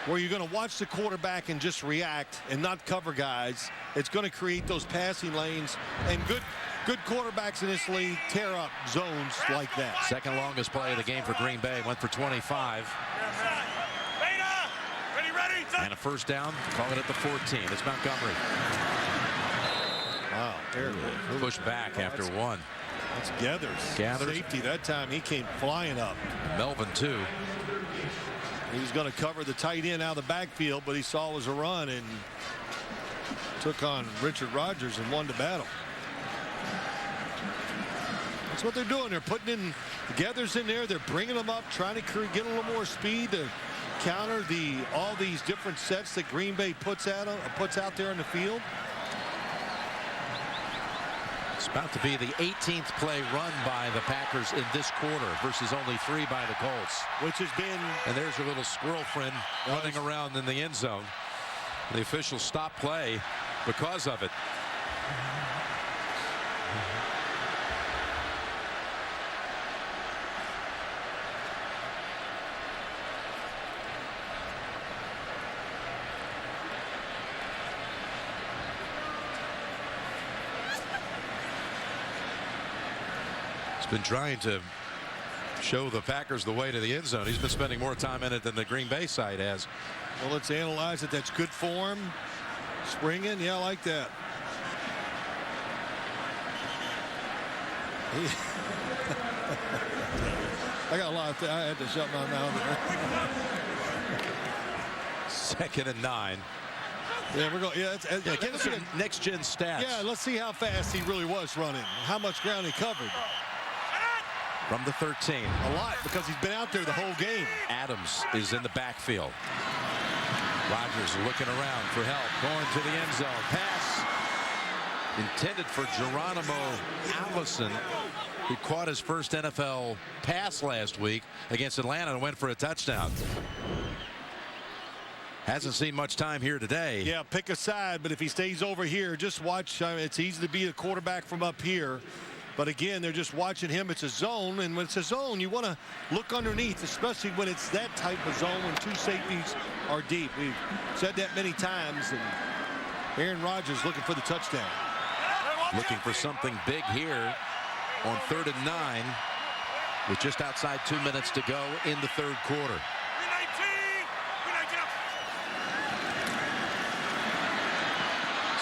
where you're going to watch the quarterback and just react and not cover guys, it's going to create those passing lanes. And good quarterbacks in this league tear up zones like that. Second longest play of the game for Green Bay. Went for 25. And a first down. Call it at the 14. It's Montgomery. Wow. Push back after one. That's Gathers. Safety that time. He came flying up. Melvin too. He was going to cover the tight end out of the backfield, but he saw it was a run and took on Richard Rodgers and won the battle. That's what they're doing. They're putting in Gathers in there. They're bringing them up, trying to get a little more speed to counter all these different sets that Green Bay puts out there in the field. It's about to be the 18th play run by the Packers in this quarter versus only 3 by the Colts. Which has been... And there's your little squirrel friend running around in the end zone. The officials stopped play because of it. Been trying to show the Packers the way to the end zone. He's been spending more time in it than the Green Bay side has. Well, let's analyze it. That's good form. Springing. Yeah, I like that. I got a lot of I had to shut my mouth. 2nd and 9. Yeah, we're going. Yeah, give us some next-gen stats. Yeah, let's see how fast he really was running. How much ground he covered. From the 13. A lot, because he's been out there the whole game. Adams is in the backfield. Rodgers looking around for help. Going to the end zone. Pass intended for Geronimo Allison, who caught his first NFL pass last week against Atlanta and went for a touchdown. Hasn't seen much time here today. Yeah, pick a side, but if he stays over here, just watch. It's easy to be a quarterback from up here. But again, they're just watching him. It's a zone, and when it's a zone, you want to look underneath, especially when it's that type of zone when 2 safeties are deep. We've said that many times, and Aaron Rodgers looking for the touchdown. Looking for something big here on 3rd and 9 with just outside 2 minutes to go in the 3rd quarter.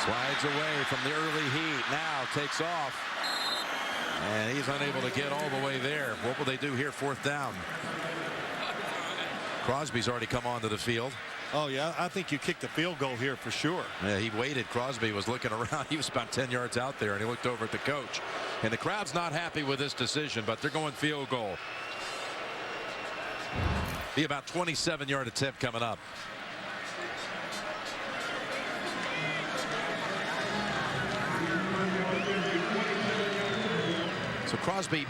Slides away from the early heat. Now takes off. And he's unable to get all the way there. What will they do here? 4th down. Crosby's already come onto the field. Oh, yeah. I think you kick the field goal here for sure. Yeah, he waited. Crosby was looking around. He was about 10 yards out there, and he looked over at the coach. And the crowd's not happy with this decision, but they're going field goal. Be about 27-yard attempt coming up. So Crosby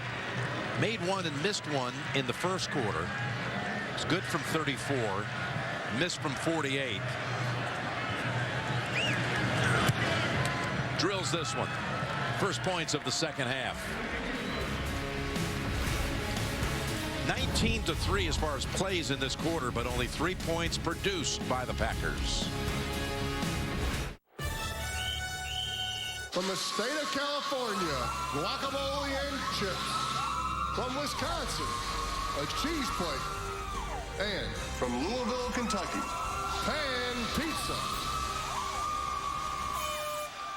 made one and missed one in the first quarter. It's good from 34, missed from 48. Drills this one. First points of the second half. 19-3 as far as plays in this quarter, but only 3 points produced by the Packers. From the state of California, guacamole and chips. From Wisconsin, a cheese plate. And from Louisville, Kentucky, pizza.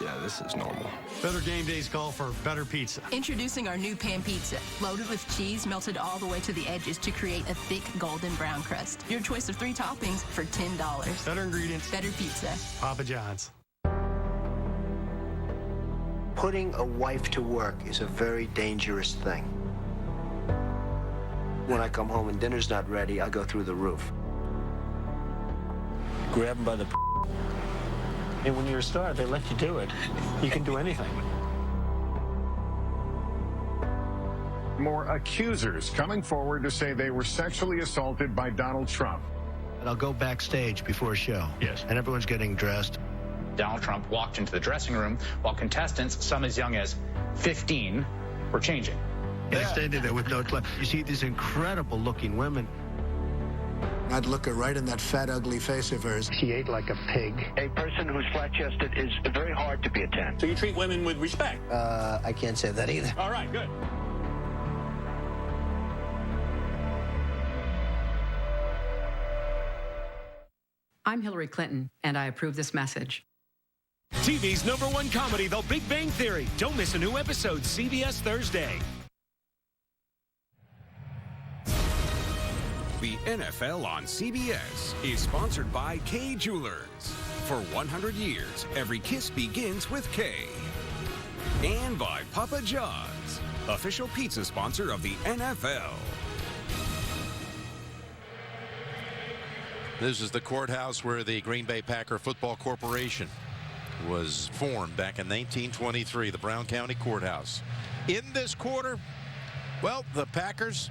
Yeah, this is normal. Better game days call for better pizza. Introducing our new pan pizza, loaded with cheese melted all the way to the edges to create a thick golden brown crust. Your choice of 3 toppings for $10. Better ingredients. Better pizza. Papa John's. Putting a wife to work is a very dangerous thing. When I come home and dinner's not ready, I go through the roof. Grab him by the and when you're a star, they let you do it. You can do anything. More accusers coming forward to say they were sexually assaulted by Donald Trump. And I'll go backstage before a show. Yes. And everyone's getting dressed. Donald Trump walked into the dressing room while contestants, some as young as 15, were changing. And I stayed there with no clothes. You see these incredible looking women. I'd look her right in that fat, ugly face of hers. She ate like a pig. A person who's flat-chested is very hard to be a 10. So you treat women with respect? I can't say that either. All right, good. I'm Hillary Clinton, and I approve this message. TV's #1 comedy, The Big Bang Theory. Don't miss a new episode, CBS Thursday. The NFL on CBS is sponsored by Kay Jewelers. For 100 years, every kiss begins with Kay. And by Papa John's, official pizza sponsor of the NFL. This is the courthouse where the Green Bay Packer Football Corporation was formed back in 1923, the Brown County Courthouse. In this quarter, well, the Packers,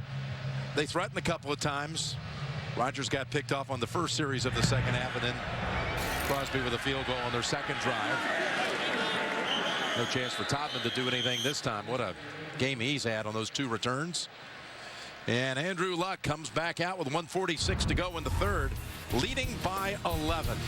they threatened a couple of times. Rodgers got picked off on the first series of the second half, and then Crosby with a field goal on their second drive. No chance for Todman to do anything this time. What a game he's had on those 2 returns. And Andrew Luck comes back out with 1:46 to go in the third, leading by 11.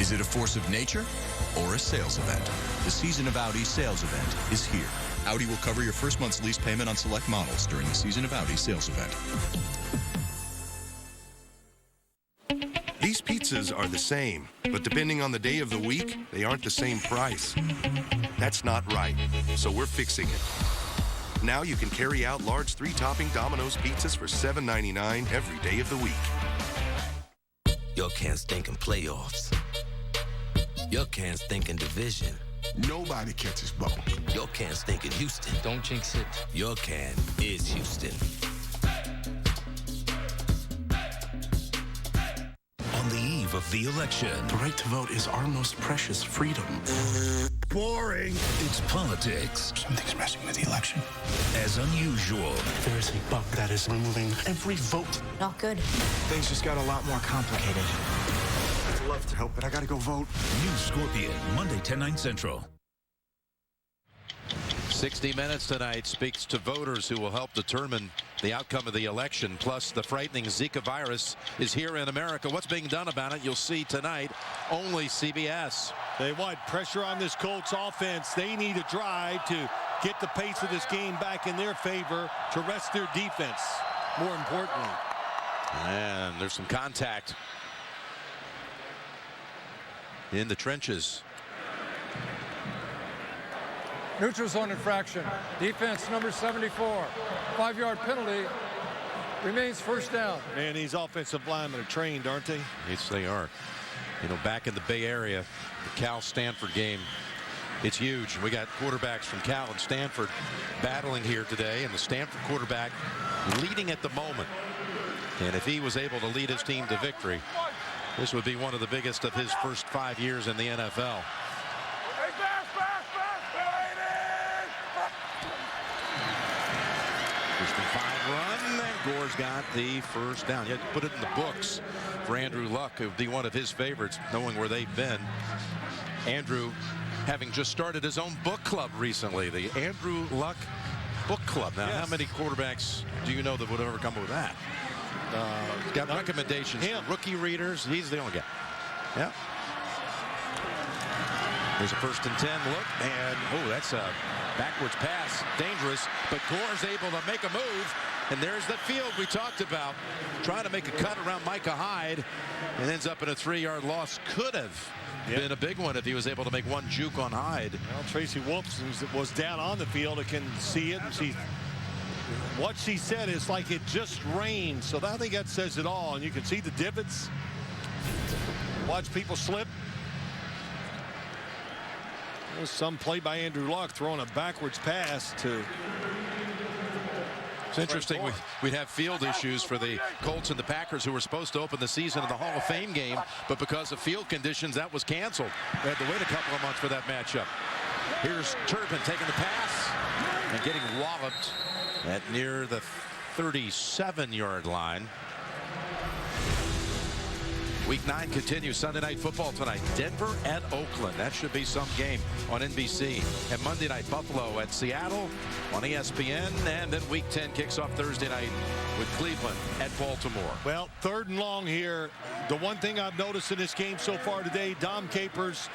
Is it a force of nature or a sales event? The Season of Audi sales event is here. Audi will cover your first month's lease payment on select models during the Season of Audi sales event. These pizzas are the same, but depending on the day of the week, they aren't the same price. That's not right, so we're fixing it. Now you can carry out large 3-topping Domino's pizzas for $7.99 every day of the week. Your can's thinking playoffs. Your can's thinking division. Nobody catches ball. Your can's thinking Houston. Don't jinx it. Your can is Houston. On the eve of the election, The right to vote is our most precious freedom. Boring. It's politics. Something's messing with the election. As unusual. There is a bug that is removing every vote. Not good. Things just got a lot more complicated. I'd love to help, but I gotta go vote. New Scorpion, Monday, 10/9 Central. 60 Minutes tonight speaks to voters who will help determine the outcome of the election. Plus, the frightening Zika virus is here in America. What's being done about it, you'll see tonight. Only CBS. They want pressure on this Colts offense. They need a drive to get the pace of this game back in their favor, to rest their defense, more importantly. And there's some contact in the trenches. Neutral zone infraction. Defense number 74. 5-yard penalty. Remains first down. Man, these offensive linemen are trained, aren't they? Yes, they are. You know, back in the Bay Area, the Cal-Stanford game, it's huge. We got quarterbacks from Cal and Stanford battling here today, and the Stanford quarterback leading at the moment. And if he was able to lead his team to victory, this would be one of the biggest of his first 5 years in the NFL. Run, and Gore's got the first down. You had to put it in the books for Andrew Luck. It would be one of his favorites, knowing where they've been. Andrew having just started his own book club recently, the Andrew Luck book club. Now, how many quarterbacks do you know that would ever come up with that? He's got recommendations. Rookie readers. He's the only guy. Yeah. There's a 1st and 10 look, and that's a backwards pass, dangerous. But Gore's able to make a move, and there's the field we talked about, trying to make a cut around Micah Hyde, and ends up in a 3-yard loss. Could have been a big one if he was able to make one juke on Hyde. Well, Tracy Wolfson was down on the field. I can see it, and what she said is like it just rained. So I think that says it all, and you can see the divots. Watch people slip. There's some play by Andrew Luck throwing a backwards pass to. It's interesting. We'd have field issues for the Colts and the Packers, who were supposed to open the season in the Hall of Fame game, but because of field conditions, that was canceled. They had to wait a couple of months for that matchup. Here's Todman taking the pass and getting walloped at near the 37-yard line. Week 9 continues. Sunday Night Football tonight. Denver at Oakland. That should be some game on NBC. And Monday night, Buffalo at Seattle on ESPN. And then Week 10 kicks off Thursday night with Cleveland at Baltimore. Well, 3rd and long here. The one thing I've noticed in this game so far today, Dom Capers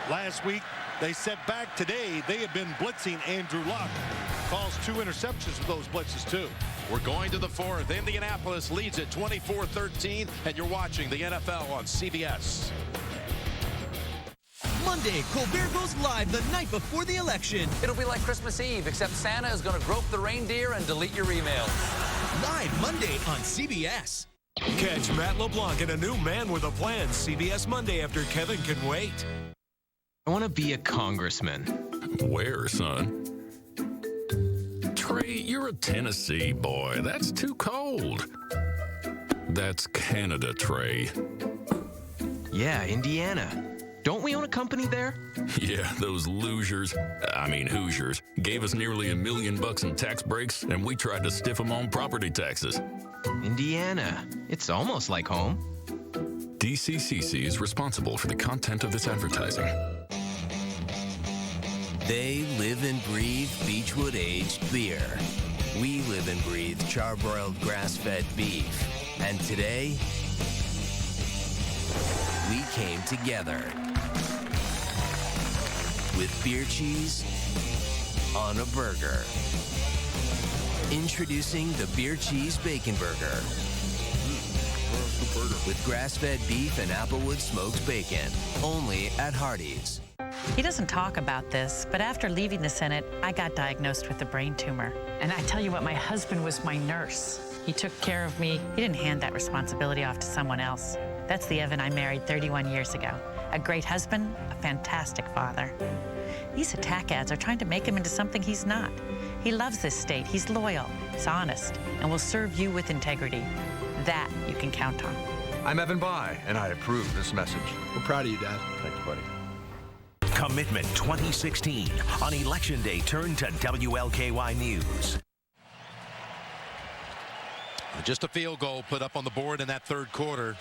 last week, they set back today. They have been blitzing Andrew Luck. Calls 2 interceptions with those blitzes, too. We're going to the 4th. Indianapolis leads it 24-13, and you're watching the NFL on CBS. Monday, Colbert goes live the night before the election. It'll be like Christmas Eve, except Santa is going to grope the reindeer and delete your email. Live Monday on CBS. Catch Matt LeBlanc in a new Man with a Plan. CBS Monday after Kevin Can Wait. I want to be a congressman. Where, son? Trey, you're a Tennessee boy. That's too cold. That's Canada, Trey. Yeah, Indiana. Don't we own a company there? Yeah, those Hoosiers gave us nearly $1 million in tax breaks, and we tried to stiff them on property taxes. Indiana. It's almost like home. DCCC is responsible for the content of this advertising. They live and breathe Beechwood aged beer. We live and breathe charbroiled grass-fed beef. And today, we came together with beer cheese on a burger. Introducing the Beer Cheese Bacon Burger. With grass-fed beef and Applewood smoked bacon. Only at Hardee's. He doesn't talk about this, but after leaving the Senate, I got diagnosed with a brain tumor. And I tell you what, my husband was my nurse. He took care of me. He didn't hand that responsibility off to someone else. That's the Evan I married 31 years ago. A great husband, a fantastic father. These attack ads are trying to make him into something he's not. He loves this state, he's loyal, he's honest, and will serve you with integrity. That you can count on. I'm Evan Bayh, and I approve this message. We're proud of you, Dad. Thank you, buddy. Commitment 2016 on Election Day. Turn to WLKY News. Just a field goal put up on the board in that 3rd quarter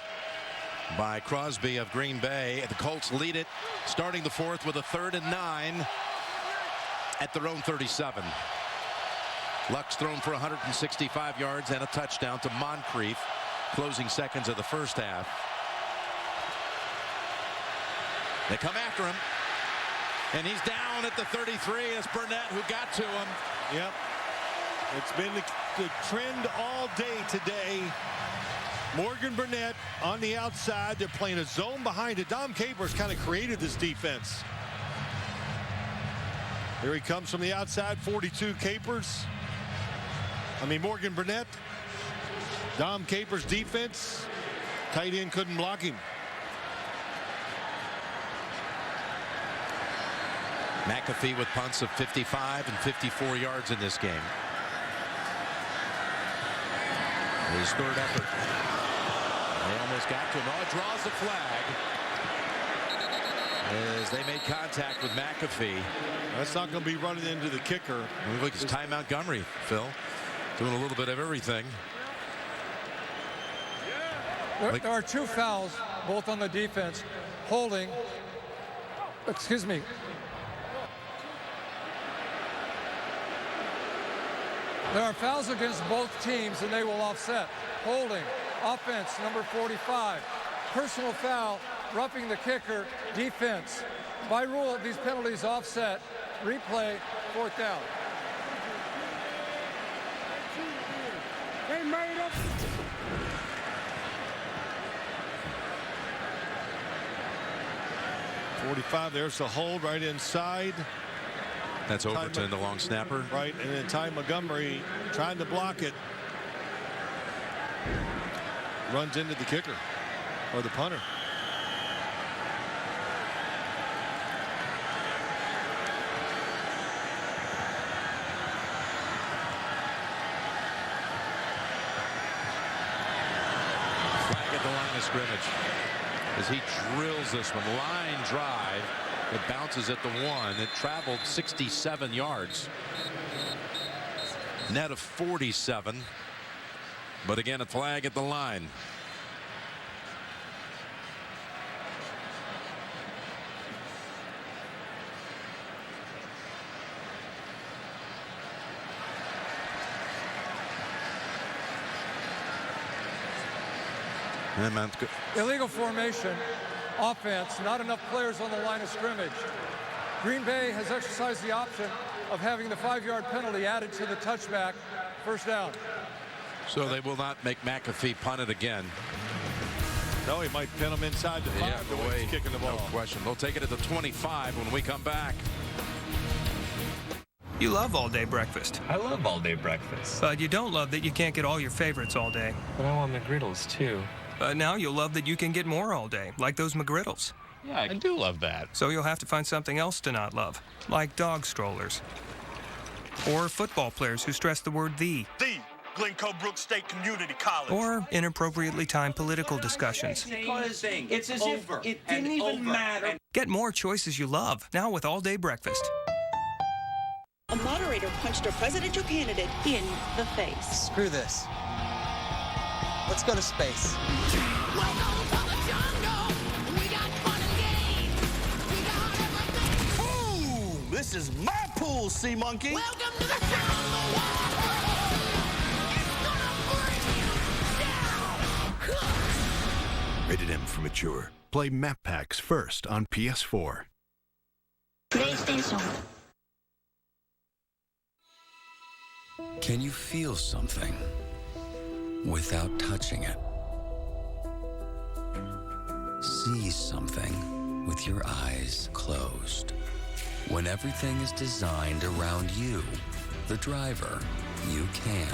by Crosby of Green Bay. The Colts lead it, starting the 4th with a 3rd and 9 at their own 37. Luck's thrown for 165 yards and a touchdown to Moncrief, closing seconds of the first half. They come after him. And he's down at the 33. It's Burnett who got to him. Yep. It's been the trend all day today. Morgan Burnett on the outside. They're playing a zone behind it. Dom Capers kind of created this defense. Here he comes from the outside. 42 Capers. Morgan Burnett. Dom Capers defense. Tight end couldn't block him. McAfee with punts of 55 and 54 yards in this game. His 3rd effort. They almost got to him. Oh, it draws the flag as they made contact with McAfee. That's not going to be running into the kicker. Look, it's Ty Montgomery, Phil, doing a little bit of everything. There are 2 fouls, both on the defense, holding. Excuse me. There are fouls against both teams, and they will offset. Holding, offense, number 45. Personal foul, roughing the kicker, defense. By rule, these penalties offset. Replay, 4th down. They made up. .45, there's the hold right inside. That's Overton, the long snapper. Right, and then Ty Montgomery trying to block it. Runs into the kicker, or the punter. Flag at the line of scrimmage as he drills this one. Line drive. It bounces at the 1. It traveled 67 yards. Net of 47. But again, a flag at the line. Illegal formation. Offense, not enough players on the line of scrimmage. Green Bay has exercised the option of having the 5-yard penalty added to the touchback. 1st down. So they will not make McAfee punt it again. No, he might pin him inside the 5 the way he's kicking the ball. No question. They'll take it at the 25 when we come back. You love all-day breakfast. I love all-day breakfast. But you don't love that you can't get all your favorites all day. But I want McGriddles, too. Now you'll love that you can get more all day, like those McGriddles. Yeah, I do love that. So you'll have to find something else to not love, like dog strollers. Or football players who stress the word "the." The Glencoe Brook State Community College. Or inappropriately timed political discussions. It's as if it didn't even matter. Get more choices you love, now with all-day breakfast. A moderator punched a presidential candidate in the face. Screw this. Let's go to space. Welcome to the jungle. We got fun and games. We got everything. Ooh, this is my pool, Sea Monkey. Welcome to the jungle. It's gonna bring you down. Rated M for mature. Play map packs first on PS4. PlayStation. Can you feel something without touching it? See something with your eyes closed. When everything is designed around you, the driver, you can.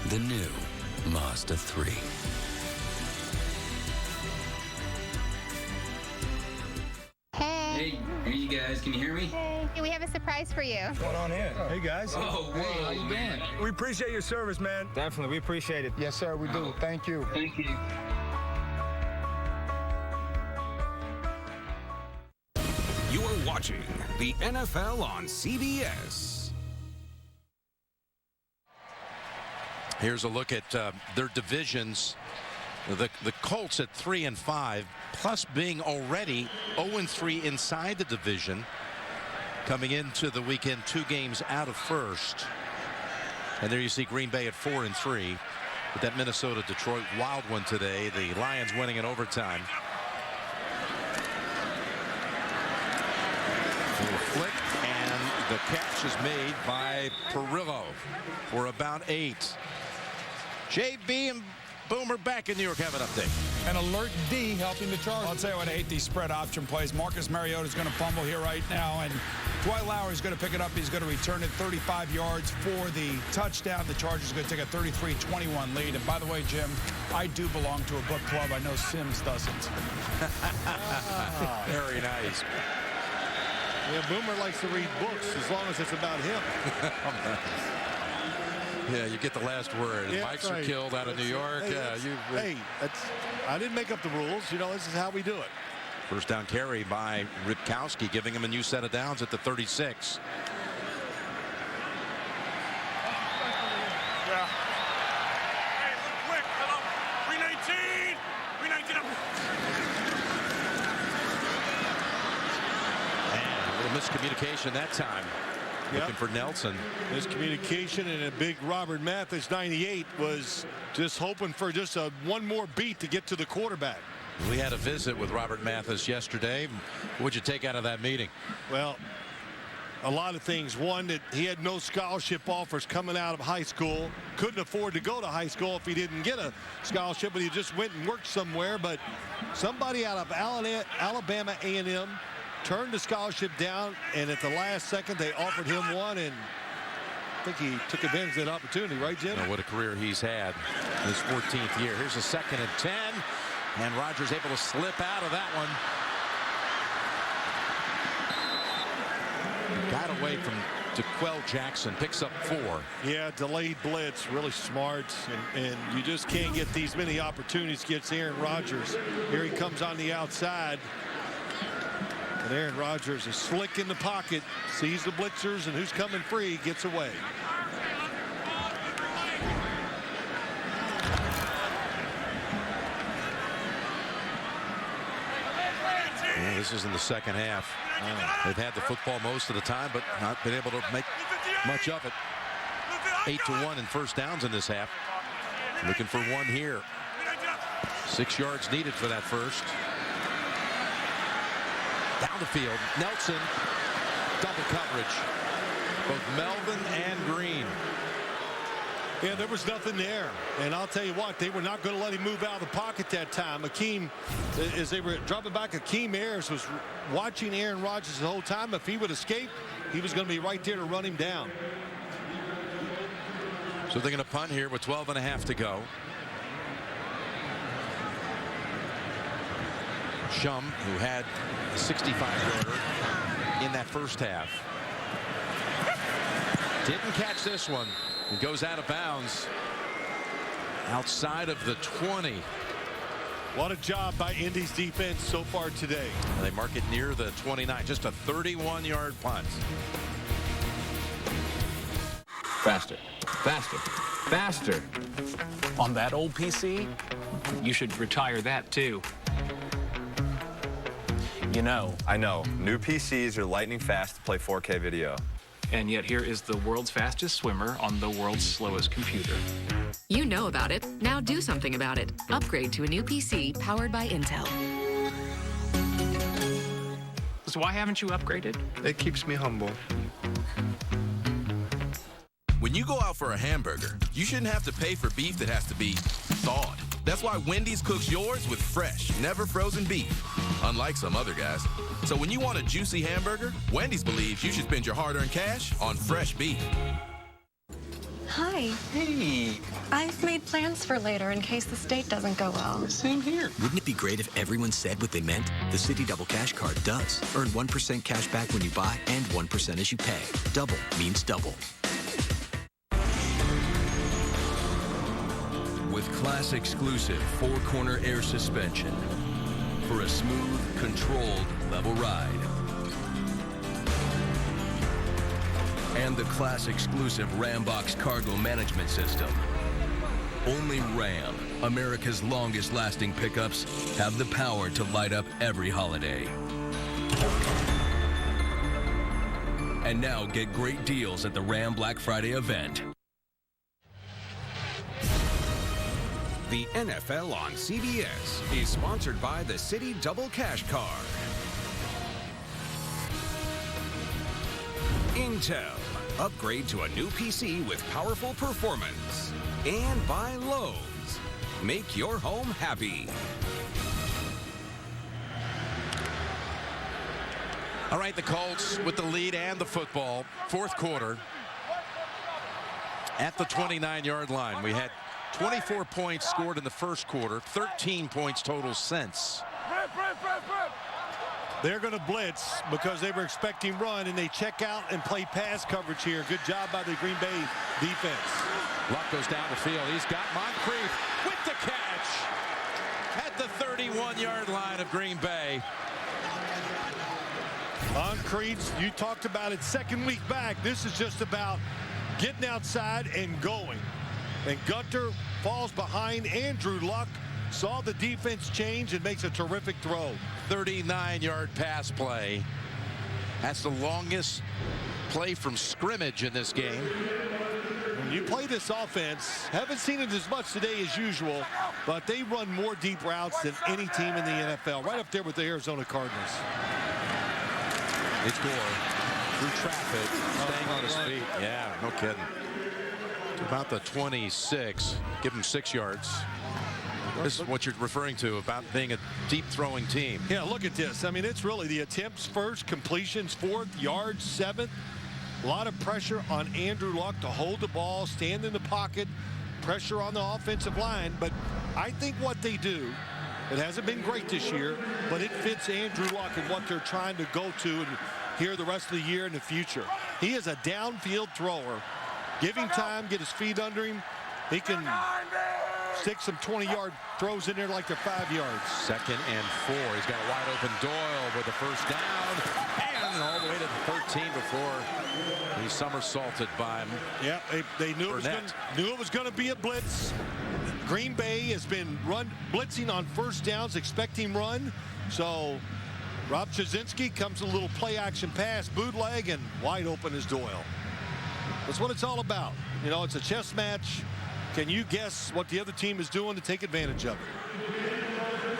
The new Mazda 3. Hey, you guys, can you hear me? Hey, we have a surprise for you. What's going on here? Hey, guys. Oh, hey, how you doing? We appreciate your service, man. Definitely, we appreciate it. Yes, sir, we do. Thank you. Thank you. You're watching the NFL on CBS. Here's a look at their divisions. The Colts at 3-5, plus being already 0-3 inside the division, coming into the weekend 2 games out of first. And there you see Green Bay at 4-3. But that Minnesota-Detroit wild one today. The Lions winning in overtime. A little flick, and the catch is made by Perillo for about 8. JB and Boomer back in New York have an update. An alert D helping the Chargers. I'll tell you what, I hate these spread option plays. Marcus Mariota is going to fumble here right now, and Dwight Lowery is going to pick it up. He's going to return it 35 yards for the touchdown. The Chargers are going to take a 33-21 lead. And by the way, Jim, I do belong to a book club. I know Sims doesn't. Very nice. Yeah, Boomer likes to read books as long as it's about him. Yeah, you get the last word. Yeah, Mics are killed out of New York. Hey, I didn't make up the rules. You know, this is how we do it. First down carry by Ripkowski, giving him a new set of downs at the 36. Yeah. Hey, look quick. Hello. 319. 319. And a little miscommunication that time. Looking for Nelson. Miscommunication, and a big Robert Mathis 98 was just hoping for just one more beat to get to the quarterback. We had a visit with Robert Mathis yesterday. What'd you take out of that meeting? Well, a lot of things. One, that he had no scholarship offers coming out of high school. Couldn't afford to go to high school if he didn't get a scholarship, but he just went and worked somewhere. But somebody out of Alabama A&M turned the scholarship down, and at the last second they offered him one, and I think he took advantage of that opportunity, right, Jim? What a career he's had in his 14th year. Here's a 2nd and 10, and Rodgers able to slip out of that one. Got away from DeQuell Jackson, picks up 4. Yeah, delayed blitz, really smart, and you just can't get these many opportunities against Aaron Rodgers. Here he comes on the outside, and Aaron Rodgers is slick in the pocket, sees the blitzers, and who's coming free, gets away. Yeah, this is in the second half. They've had the football most of the time, but not been able to make much of it. 8-1 in first downs in this half. Looking for one here. 6 yards needed for that first. Down the field, Nelson, double coverage. Both Melvin and Green. Yeah, there was nothing there. And I'll tell you what, they were not going to let him move out of the pocket that time. Akeem, as they were dropping back, Akeem Ayers was watching Aaron Rodgers the whole time. If he would escape, he was going to be right there to run him down. So they're going to punt here with 12.5 to go. Shum, who had a 65-yarder in that first half. Didn't catch this one. It goes out of bounds outside of the 20. What a job by Indy's defense so far today. They mark it near the 29. Just a 31-yard punt. Faster, faster, faster. On that old PC, you should retire that too. You know. I know. New PCs are lightning fast to play 4K video. And yet here is the world's fastest swimmer on the world's slowest computer. You know about it. Now do something about it. Upgrade to a new PC powered by Intel. So why haven't you upgraded? It keeps me humble. When you go out for a hamburger, you shouldn't have to pay for beef that has to be thawed. That's why Wendy's cooks yours with fresh, never frozen beef, unlike some other guys. So when you want a juicy hamburger, Wendy's believes you should spend your hard-earned cash on fresh beef. Hi. Hey. I've made plans for later in case the state doesn't go well. Same here. Wouldn't it be great if everyone said what they meant? The Citi Double Cash Card does. Earn 1% cash back when you buy and 1% as you pay. Double means double. With class-exclusive four-corner air suspension for a smooth, controlled, level ride. And the class-exclusive Ram Box cargo management system. Only Ram, America's longest-lasting pickups, have the power to light up every holiday. And now get great deals at the Ram Black Friday event. The NFL on CBS is sponsored by the Citi Double Cash Card. Intel. Upgrade to a new PC with powerful performance. And by Lowe's. Make your home happy. All right, the Colts with the lead and the football. Fourth quarter. At the 29-yard line. We had 24 points scored in the first quarter, 13 points total since. They're going to blitz because they were expecting run, and they check out and play pass coverage here. Good job by the Green Bay defense. Luck goes down the field. He's got Moncrief with the catch at the 31-yard line of Green Bay. Moncrief, you talked about it second week back. This is just about getting outside and going. And Gunter falls behind Andrew Luck, saw the defense change and makes a terrific throw. 39-yard pass play. That's the longest play from scrimmage in this game. When you play this offense, haven't seen it as much today as usual, but they run more deep routes than any team in the NFL, right up there with the Arizona Cardinals. It's Gore through traffic, staying on his feet. Yeah, no kidding. To about the 26, give him 6 yards. This is what you're referring to about being a deep throwing team. Yeah, look at this. I mean, it's really the attempts first, completions fourth, yards seventh. A lot of pressure on Andrew Luck to hold the ball, stand in the pocket, pressure on the offensive line. But I think what they do, it hasn't been great this year, but it fits Andrew Luck and what they're trying to go to and here the rest of the year in the future. He is a downfield thrower. Give him time, get his feet under him. He can stick some 20-yard throws in there like they're 5 yards. 2nd and 4. He's got a wide open Doyle with the first down. And all the way to the 13 before he's somersaulted by him. Yeah, they knew it was going to be a blitz. Green Bay has been blitzing on first downs, expecting run. So Rob Chudzinski comes a little play action pass, bootleg, and wide open is Doyle. That's what it's all about. You know, it's a chess match. Can you guess what the other team is doing to take advantage of it?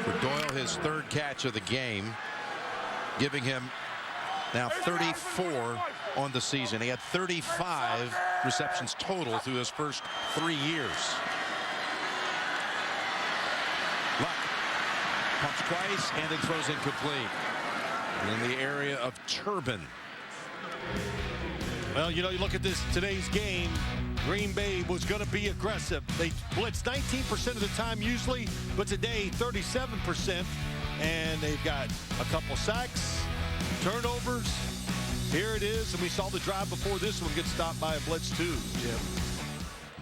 For Doyle, his 3rd catch of the game, giving him now 34 on the season. He had 35 receptions total through his first 3 years. Luck pumps twice and then throws incomplete. In the area of Todman. Well, you know, you look at today's game, Green Bay was going to be aggressive. They blitz 19% of the time usually, but today 37%. And they've got a couple sacks, turnovers. Here it is, and we saw the drive before this one get stopped by a blitz too, Jim.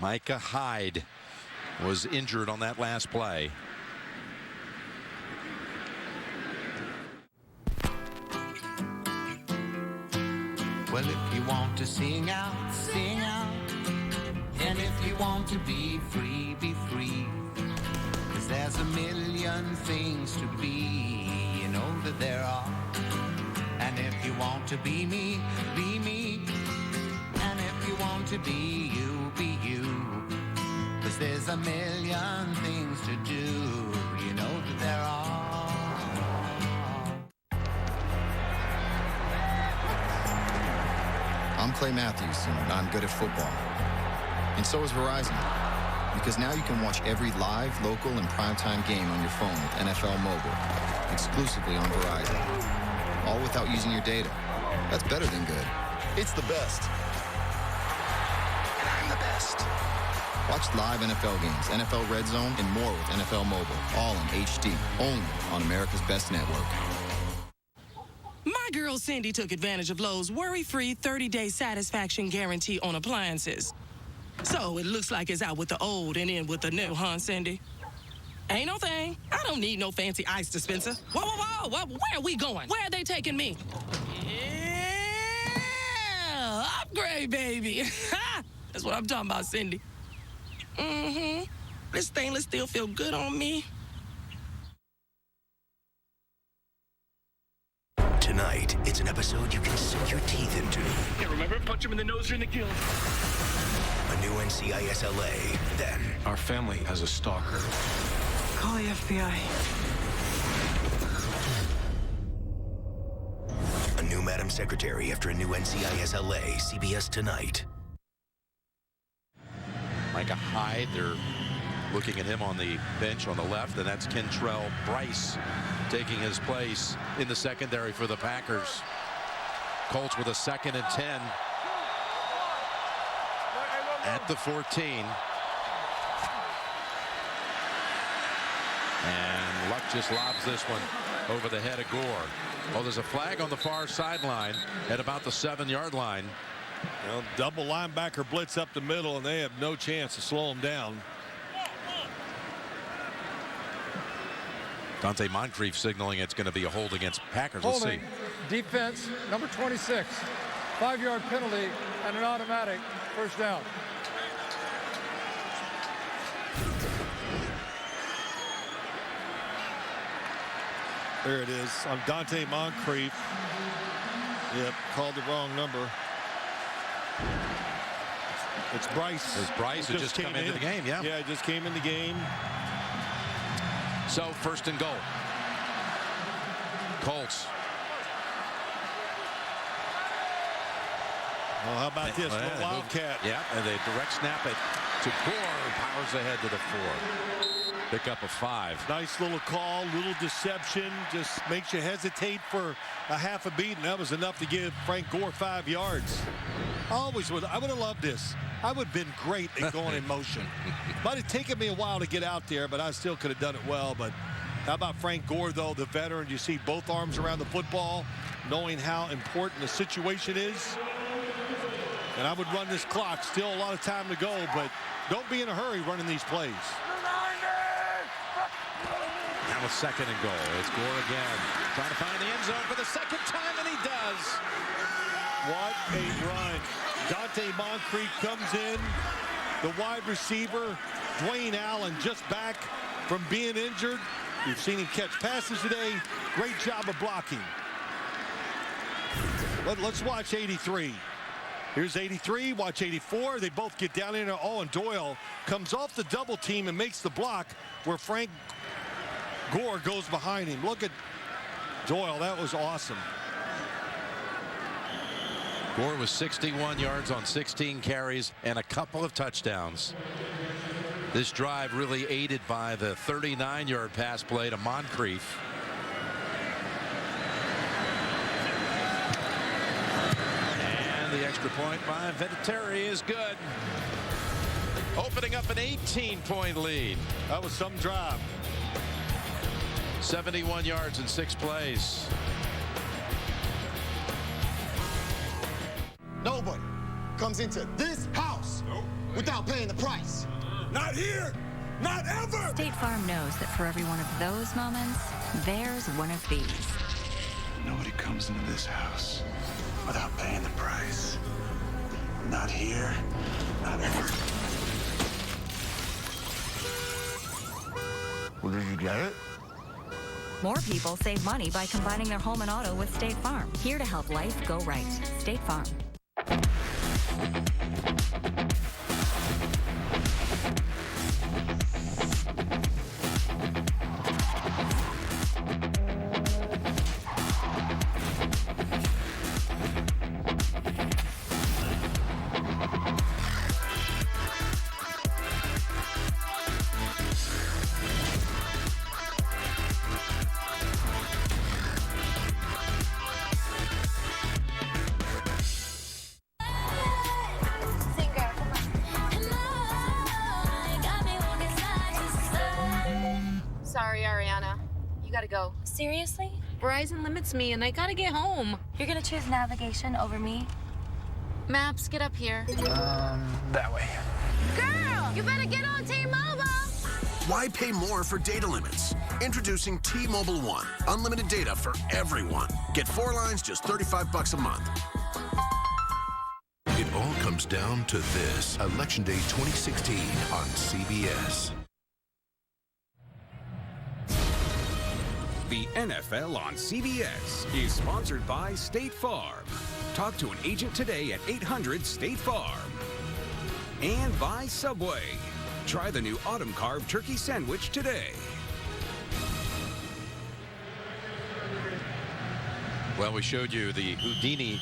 Micah Hyde was injured on that last play. Well, if you want to sing out, sing out. And if you want to be free, be free. 'Cause there's a million things to be, you know that there are. And if you want to be me, be me. And if you want to be you, be you. 'Cause there's a million things to do, you know that there are. I'm Clay Matthews, and I'm good at football. And so is Verizon. Because now you can watch every live, local, and primetime game on your phone with NFL Mobile. Exclusively on Verizon. All without using your data. That's better than good. It's the best. And I'm the best. Watch live NFL games, NFL Red Zone, and more with NFL Mobile. All in HD. Only on America's Best Network. My girl Cindy took advantage of Lowe's worry-free 30-day satisfaction guarantee on appliances. So it looks like it's out with the old and in with the new, huh, Cindy? Ain't no thing. I don't need no fancy ice dispenser. Whoa, whoa, whoa, whoa. Where are we going? Where are they taking me? Yeah, upgrade, baby. That's what I'm talking about, Cindy. Mm-hmm. This stainless steel feel good on me. Tonight, it's an episode you can sink your teeth into. Yeah, remember? Punch him in the nose or in the gill. A new NCIS LA. Then, our family has a stalker. Call the FBI. A new Madam Secretary after a new NCIS LA. CBS tonight. Micah Hyde, they're looking at him on the bench on the left, and that's Kentrell Bryce taking his place in the secondary for the Packers. Colts with a 2nd and 10 at the 14. And Luck just lobs this one over the head of Gore. Oh, there's a flag on the far sideline at about the 7-yard line. Well, double linebacker blitz up the middle, and they have no chance to slow him down. Donte Moncrief signaling it's going to be a hold against Packers. Holding. Let's see. Defense, number 26. 5-yard penalty and an automatic first down. There it is on Donte Moncrief. Yep, called the wrong number. It's Bryce. It's Bryce who just came into the game, yeah. Yeah, just came in the game. So, first and goal. Colts. Well, how about this? Well, Wildcat. Yeah, and they direct snap it to Gore, who powers ahead to the 4. Pick up a 5. Nice little call, little deception. Just makes you hesitate for a half a beat, and that was enough to give Frank Gore 5 yards. I would have loved this. I would have been great at going in motion. Might have taken me a while to get out there, but I still could have done it well. But how about Frank Gore, though, the veteran? You see both arms around the football, knowing how important the situation is. And I would run this clock. Still a lot of time to go, but don't be in a hurry running these plays. Now a second and goal. It's Gore again. Trying to find the end zone for the second time, and he does. What a run. Donte Moncrief comes in. The wide receiver, Dwayne Allen, just back from being injured. You've seen him catch passes today. Great job of blocking. But let's watch 83. Here's 83. Watch 84. They both get down in there. Oh, and Doyle comes off the double team and makes the block where Frank Gore goes behind him. Look at Doyle. That was awesome. Gore was 61 yards on 16 carries and a couple of touchdowns. This drive really aided by the 39-yard pass play to Moncrief. And the extra point by Vinatieri is good. Opening up an 18-point lead. That was some drive. 71 yards in 6 plays. Nobody comes into this house without paying the price. Not here! Not ever! State Farm knows that for every one of those moments, there's one of these. Nobody comes into this house without paying the price. Not here, not ever. Well, did you get it? More people save money by combining their home and auto with State Farm. Here to help life go right. State Farm. Sorry, Ariana. You gotta go. Seriously? Verizon limits me and I gotta get home. You're gonna choose navigation over me? Maps, get up here. That way. Girl, you better get on T-Mobile. Why pay more for data limits? Introducing T-Mobile One. Unlimited data for everyone. Get 4 lines, just $35 a month. It all comes down to this. Election Day 2016 on CBS. The NFL on CBS is sponsored by State Farm. Talk to an agent today at 800-STATE-FARM. And by Subway. Try the new Autumn Carb Turkey Sandwich today. Well, we showed you the Houdini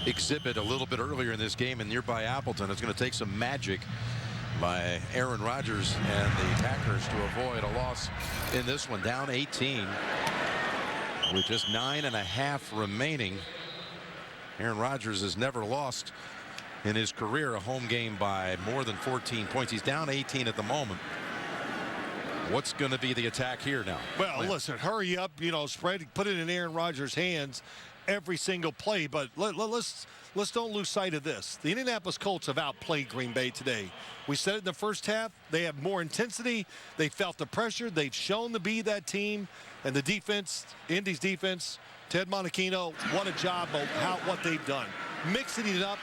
exhibit a little bit earlier in this game in nearby Appleton. It's going to take some magic by Aaron Rodgers and the Packers to avoid a loss in this one. Down 18 with just 9.5 remaining. Aaron Rodgers has never lost in his career a home game by more than 14 points. He's down 18 at the moment. What's going to be the attack here now? Well, listen, hurry up, spread, put it in Aaron Rodgers' hands every single play, but let's don't lose sight of this. The Indianapolis Colts have outplayed Green Bay today. We said it in the first half. They have more intensity. They felt the pressure. They've shown to be that team. And the defense, Indy's defense, Ted Monachino, what a job of what they've done. Mixing it up,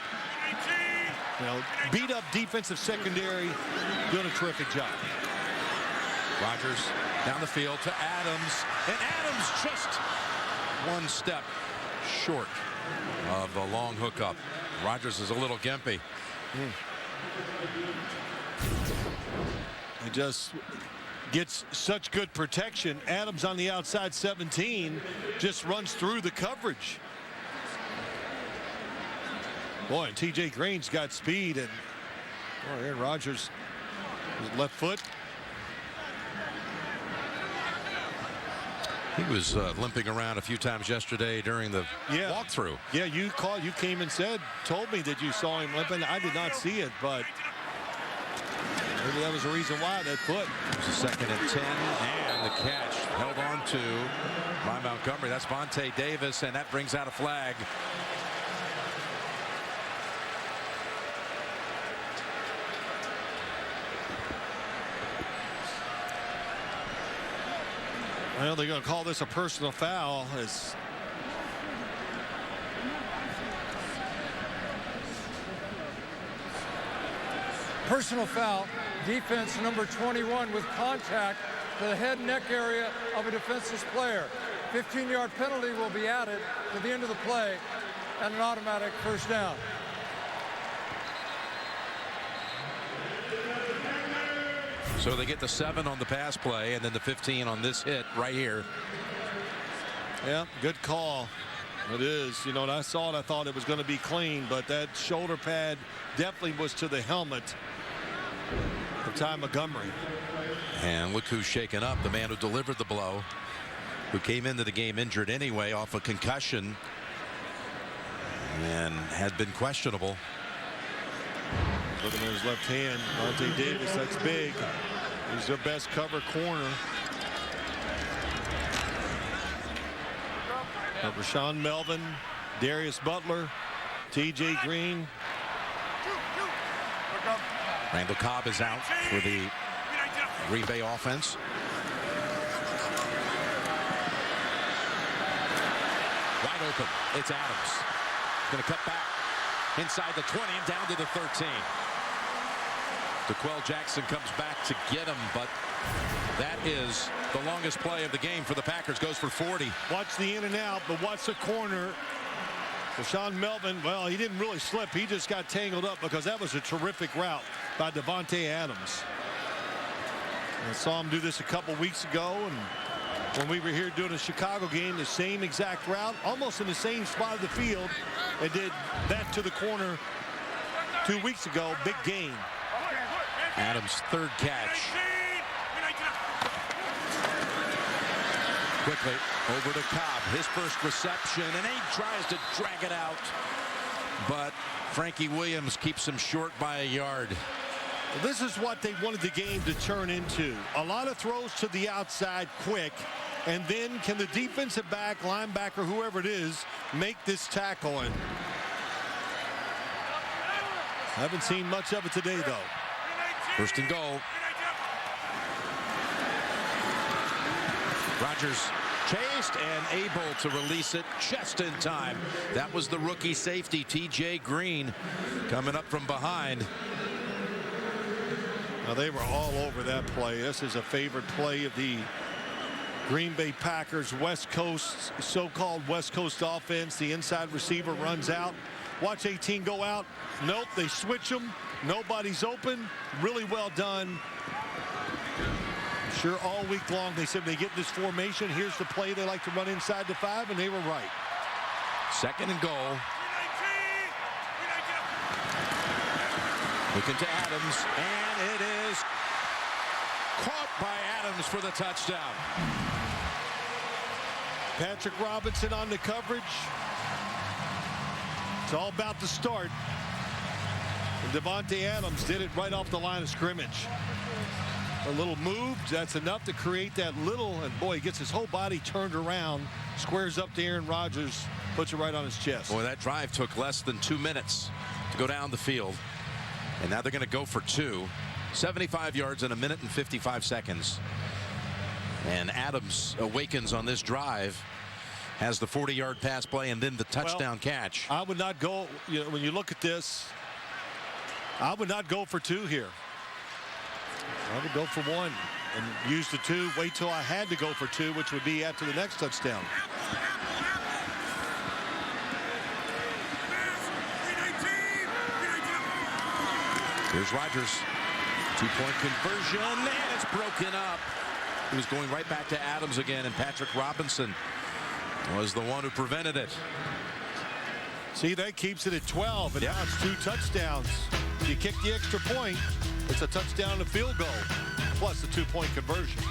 beat up defensive secondary, doing a terrific job. Rodgers down the field to Adams, and Adams just one step short of the long hookup. Rodgers is a little gimpy. He just gets such good protection. Adams on the outside 17 just runs through the coverage. Boy, and TJ Green's got speed, and boy, Aaron Rodgers, his left foot. He was limping around a few times yesterday during the walkthrough. Yeah, you came and told me that you saw him limping. I did not see it, but maybe that was the reason why, that foot. It was a 2nd and 10, and the catch held on to by Montgomery. That's Vontae Davis, and that brings out a flag. Well, they're going to call this a personal foul. Personal foul, defense number 21 with contact to the head and neck area of a defenseless player. 15-yard penalty will be added to the end of the play and an automatic first down. So they get the 7 on the pass play and then the 15 on this hit right here. Yeah, good call. It is. You know, when I saw it, I thought it was going to be clean, but that shoulder pad definitely was to the helmet of Ty Montgomery. And look who's shaken up. The man who delivered the blow, who came into the game injured anyway off a concussion and had been questionable. Looking at his left hand, Vontae Davis, that's big. He's their best cover corner. Rashawn Melvin, Darius Butler, TJ Green. Randall Cobb is out for the Green Bay offense. Wide open. It's Adams. Going to cut back inside the 20 and down to the 13. DeQuell Jackson comes back to get him, but that is the longest play of the game for the Packers. Goes for 40. Watch the in and out, but watch the corner. Rashawn Melvin, well, he didn't really slip. He just got tangled up because that was a terrific route by Davante Adams. I saw him do this a couple weeks ago, and when we were here doing a Chicago game, the same exact route, almost in the same spot of the field, and did that to the corner 2 weeks ago. Big gain. Adams' 3rd catch. Quickly over to Cobb, his first reception, and he tries to drag it out, but Frankie Williams keeps him short by a yard. Well, this is what they wanted the game to turn into. A lot of throws to the outside quick, and then can the defensive back, linebacker, whoever it is, make this tackle? And I haven't seen much of it today, though. 1st and goal. Rodgers chased and able to release it just in time. That was the rookie safety, TJ Green, coming up from behind. Now, they were all over that play. This is a favorite play of the Green Bay Packers. West Coast, so-called West Coast offense. The inside receiver runs out. Watch 18 go out. Nope, they switch them. Nobody's open. Really well done. I'm sure all week long they said they get this formation. Here's the play they like to run inside the 5, and they were right. 2nd and goal. Looking to Adams, and it is caught by Adams for the touchdown. Patrick Robinson on the coverage. It's all about the start. And Davante Adams did it right off the line of scrimmage. A little move, that's enough to create that little, and boy, he gets his whole body turned around, squares up to Aaron Rodgers, puts it right on his chest. Boy, that drive took less than 2 minutes to go down the field. And now they're going to go for 2. 75 yards in 1 minute and 55 seconds. And Adams awakens on this drive. Has the 40-yard pass play and then the touchdown catch. I would not go, you know, when you look at this, I would not go for 2 here. I would go for 1 and use the 2. Wait till I had to go for 2, which would be after the next touchdown. Here's Rodgers. 2-point conversion, and it's broken up. He was going right back to Adams again, and Patrick Robinson was the one who prevented it. See, that keeps it at 12, and now it's 2 touchdowns. If you kick the extra point, it's a touchdown and a field goal, plus the 2-point conversion.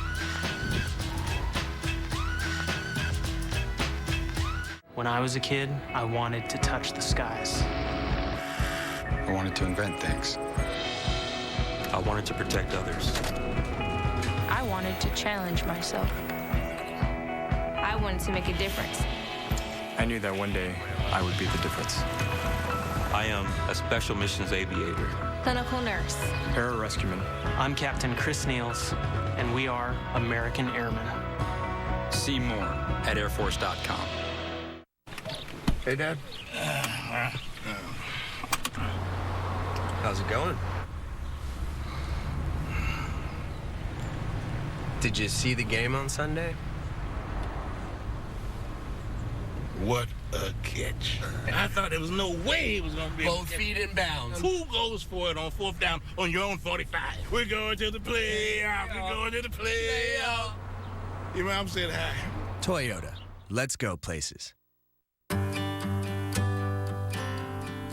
When I was a kid, I wanted to touch the skies. I wanted to invent things. I wanted to protect others. I wanted to challenge myself. I wanted to make a difference. I knew that one day I would be the difference. I am a special missions aviator. Clinical nurse. Pararescueman. I'm Captain Chris Niels, and we are American Airmen. See more at airforce.com. Hey, Dad. How's it going? Did you see the game on Sunday? What a catch. I thought there was no way he was going to be Both feet in bounds. Who goes for it on 4th down on your own 45? We're going to the playoff. We're going to the playoff. Your mom said hi. Toyota. Let's go places.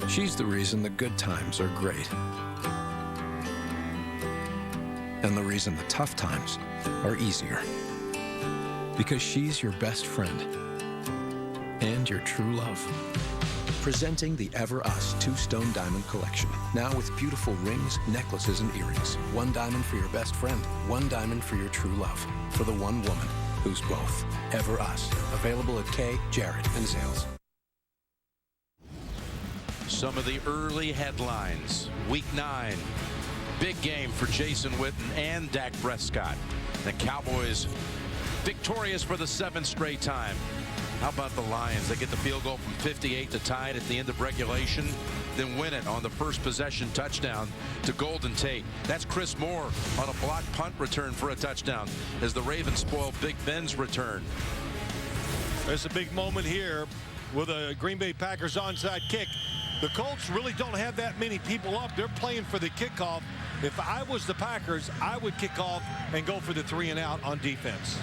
She's the reason the good times are great. And the reason the tough times are easier. Because she's your best friend. And your true love. Presenting the Ever Us 2-Stone Diamond Collection. Now with beautiful rings, necklaces, and earrings. 1 diamond for your best friend. 1 diamond for your true love. For the one woman who's both. Ever Us. Available at Kay, Jared, and Zales. Some of the early headlines. Week 9. Big game for Jason Witten and Dak Prescott. The Cowboys victorious for the 7th straight time. How about the Lions? They get the field goal from 58 to tie it at the end of regulation, then win it on the first possession touchdown to Golden Tate. That's Chris Moore on a blocked punt return for a touchdown as the Ravens spoil Big Ben's return. There's a big moment here with a Green Bay Packers onside kick. The Colts really don't have that many people up. They're playing for the kickoff. If I was the Packers, I would kick off and go for the 3 and out on defense.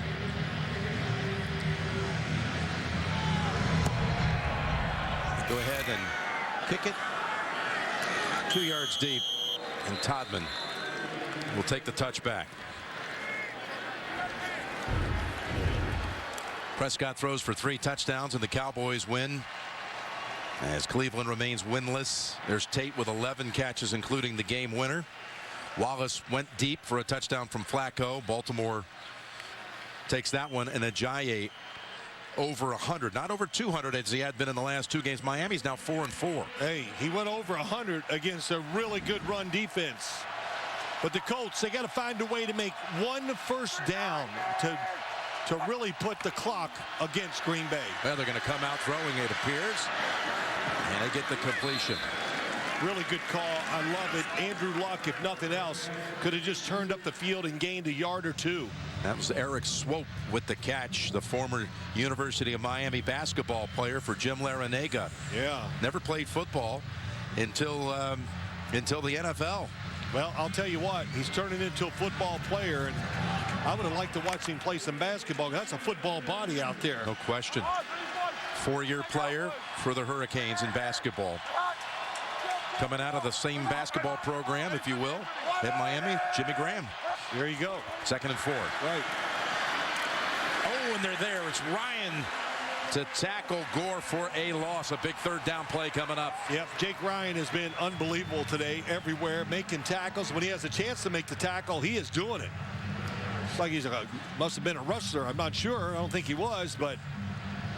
Go ahead and kick it 2 yards deep, and Todman will take the touchback. Prescott throws for 3 touchdowns, and the Cowboys win as Cleveland remains winless. There's Tate with 11 catches, including the game winner. Wallace went deep for a touchdown from Flacco. Baltimore takes that one, and Ajayi over 100, not over 200 as he had been in the last 2 games. Miami's now 4-4. Hey, he went over 100 against a really good run defense. But the Colts, they got to find a way to make 1 first down to really put the clock against Green Bay. Well, they're going to come out throwing, it appears, and they get the completion. Really good call. I love it. Andrew Luck, if nothing else, could have just turned up the field and gained a yard or 2. That was Eric Swope with the catch, the former University of Miami basketball player for Jim Larinaga. Yeah. Never played football until the NFL. Well, I'll tell you what, he's turning into a football player, and I would have liked to watch him play some basketball. That's a football body out there. No question. 4-year player for the Hurricanes in basketball. Coming out of the same basketball program, if you will, at Miami, Jimmy Graham. There you go. 2nd and 4. Right. Oh, and they're there. It's Ryan to tackle Gore for a loss. A big 3rd down play coming up. Yep, Jake Ryan has been unbelievable today, everywhere, making tackles. When he has a chance to make the tackle, he is doing it. It's like he's must have been a wrestler. I'm not sure. I don't think he was, but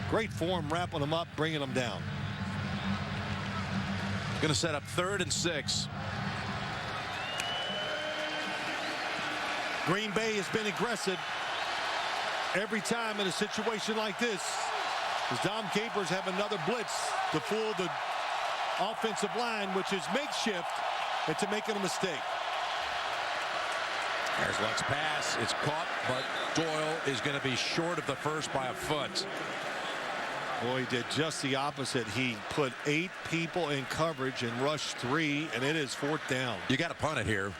great form, wrapping him up, bringing him down. Going to set up 3rd and 6. Green Bay has been aggressive every time in a situation like this. As Dom Capers have another blitz to fool the offensive line, which is makeshift, into making a mistake. There's Luck's pass. It's caught, but Doyle is going to be short of the first by a foot. Boy, he did just the opposite. He put 8 people in coverage and rushed 3, and it is 4th down. You got to punt it here.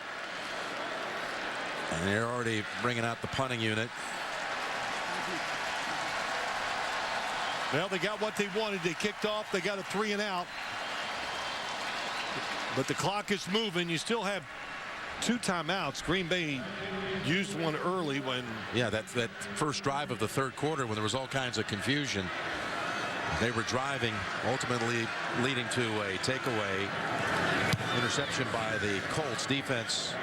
And they're already bringing out the punting unit. Well, they got what they wanted. They kicked off. They got a 3 and out. But the clock is moving. You still have 2 timeouts. Green Bay used one early when. Yeah, that first drive of the 3rd quarter when there was all kinds of confusion. They were driving, ultimately leading to a takeaway. Interception by the Colts defense.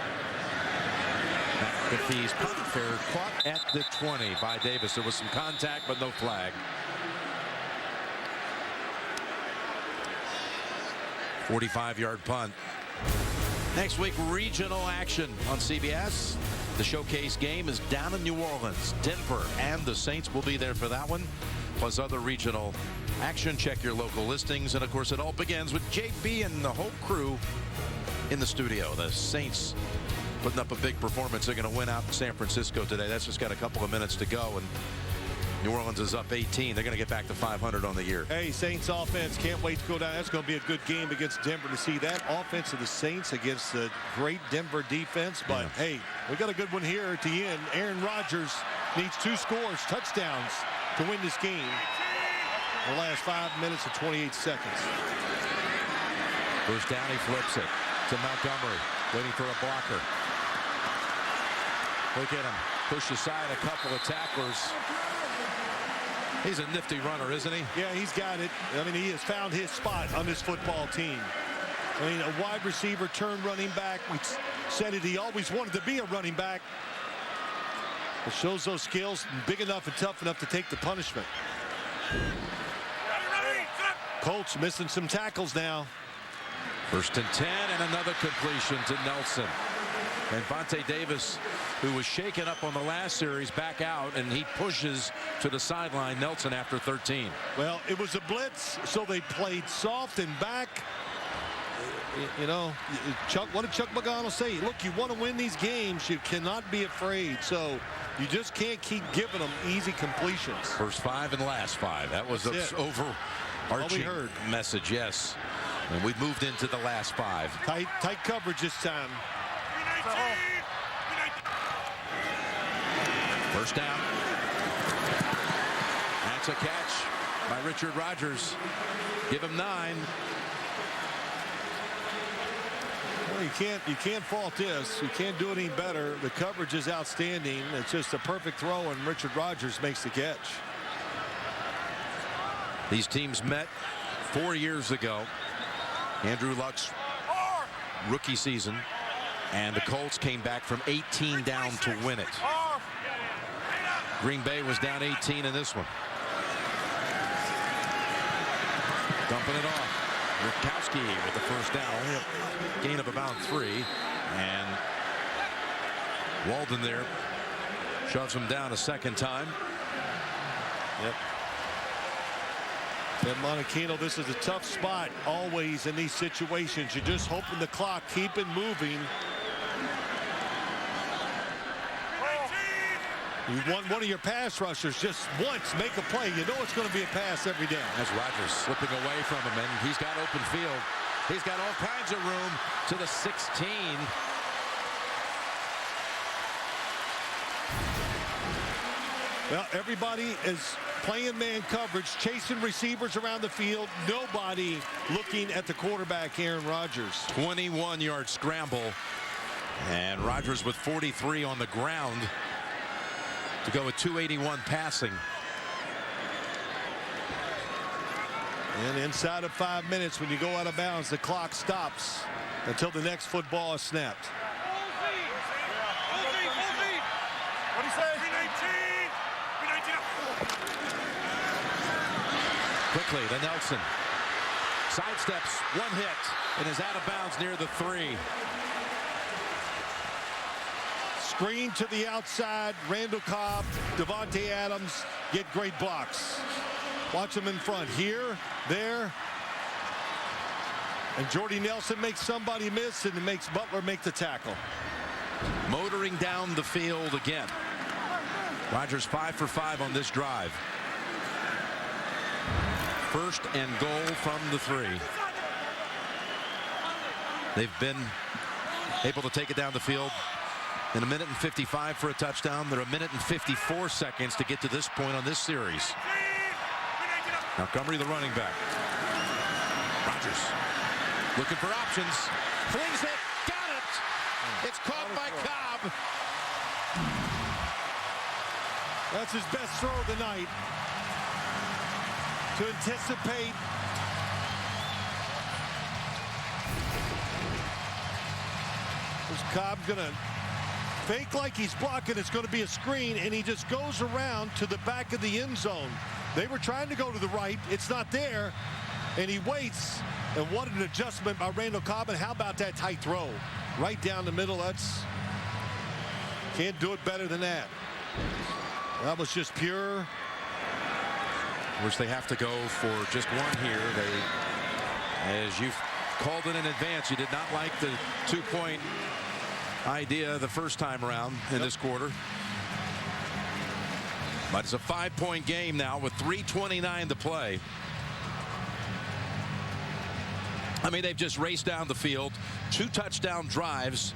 McAfee's punt fair caught at the 20 by Davis. There was some contact, but no flag. 45-yard punt. Next week, regional action on CBS. The showcase game is down in New Orleans. Denver and the Saints will be there for that one, plus other regional action. Check your local listings. And, of course, it all begins with JB and the whole crew in the studio. The Saints putting up a big performance. They're going to win out in San Francisco today. That's just got a couple of minutes to go. And New Orleans is up 18. They're going to get back to 500 on the year. Hey, Saints offense can't wait to go down. That's going to be a good game against Denver to see that offense of the Saints against the great Denver defense. But, hey, we got a good one here at the end. Aaron Rodgers needs 2 scores, touchdowns to win this game. The last 5 minutes and 28 seconds. First down, he flips it to Montgomery, waiting for a blocker. Look at him. Push aside a couple of tacklers. He's a nifty runner, isn't he? Yeah, he's got it. I mean, he has found his spot on this football team. I mean, a wide receiver turned running back. We said it, he always wanted to be a running back. It shows those skills, big enough and tough enough to take the punishment. Colts missing some tackles now. 1st and 10 and another completion to Nelson. And Vontae Davis, who was shaken up on the last series, back out, and he pushes to the sideline. Nelson after 13. Well, it was a blitz, so they played soft and back. You know, what did Chuck McConnell say? Look, you want to win these games, you cannot be afraid. So you just can't keep giving them easy completions. First 5 and last 5. That was an overarching message, yes. And we've moved into the last 5. Tight coverage this time. First down. That's a catch by Richard Rodgers. Give him 9. Well, you can't fault this. You can't do any better. The coverage is outstanding. It's just a perfect throw, and Richard Rodgers makes the catch. These teams met 4 years ago. Andrew Luck's rookie season, and the Colts came back from 18 down to win it. Green Bay was down 18 in this one. Dumping it off. Rukowski with the first down. Only a gain of about 3. And Walden there shoves him down a second time. Yep. And Monachino, this is a tough spot always in these situations. You're just hoping the clock keep it moving. You want one of your pass rushers just once make a play. You know it's going to be a pass every down. That's Rodgers slipping away from him, and he's got open field. He's got all kinds of room to the 16. Well, everybody is playing man coverage, chasing receivers around the field. Nobody looking at the quarterback, Aaron Rodgers. 21-yard scramble. And Rodgers with 43 on the ground to go with 281 passing. And inside of 5 minutes, when you go out of bounds, the clock stops until the next football is snapped. What do you say? Quickly to Nelson. Sidesteps, 1 hit, and is out of bounds near the 3. Screen to the outside. Randall Cobb, Devontae Adams get great blocks. Watch them in front. Here, there. And Jordy Nelson makes somebody miss, and it makes Butler make the tackle. Motoring down the field again. Rodgers 5 for 5 on this drive. First and goal from the 3. They've been able to take it down the field in 1:55 for a touchdown. They're 1:54 to get to this point on this series. Montgomery, the running back. Rodgers looking for options. Flings it. Got it. It's caught by Cobb. That's his best throw of the night. To anticipate. Cobb's going to fake like he's blocking. It's going to be a screen, and he just goes around to the back of the end zone. They were trying to go to the right. It's not there, and he waits. And what an adjustment by Randall Cobb. And how about that tight throw? Right down the middle. Can't do it better than that. That was just pure. Of course, they have to go for just one here. As you've called it in advance, you did not like the 2-point idea the first time around in this quarter. But it's a 5-point game now with 3:29 to play. I mean, they've just raced down the field. 2 touchdown drives.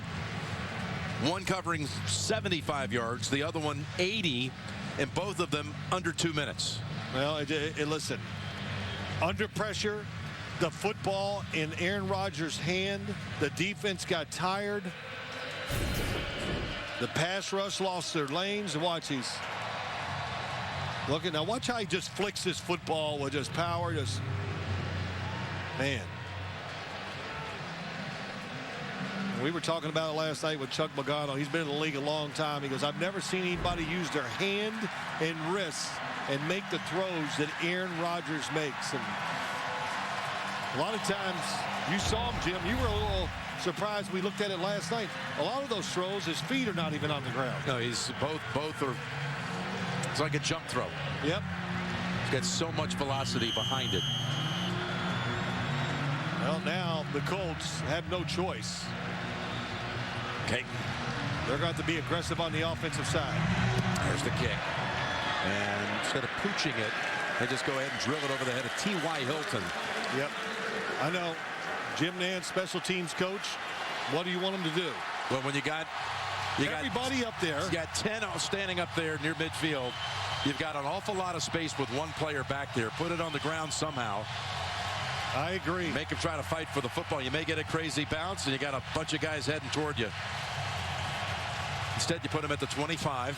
One covering 75 yards, the other one 80, and both of them under 2 minutes. Well, listen, under pressure, the football in Aaron Rodgers' hand, the defense got tired. The pass rush lost their lanes. Watch, he's looking. Now watch how he just flicks this football with just power. Just, man. We were talking about it last night with Chuck Pagano. He's been in the league a long time. He goes, I've never seen anybody use their hand and wrist and make the throws that Aaron Rodgers makes. And a lot of times, you saw him, Jim. You were a little surprised. We looked at it last night. A lot of those throws, his feet are not even on the ground. No, he's both are. It's like a jump throw. Yep. He's got so much velocity behind it. Well, now the Colts have no choice. Okay. They're going to be aggressive on the offensive side. There's the kick. And instead of pooching it, they just go ahead and drill it over the head of T.Y. Hilton. Yep. I know. Jim Nance, special teams coach. What do you want him to do? Well, when you got everybody up there. You got 10 standing up there near midfield. You've got an awful lot of space with one player back there. Put it on the ground somehow. I agree. Make him try to fight for the football. You may get a crazy bounce, and you got a bunch of guys heading toward you. Instead, you put him at the 25.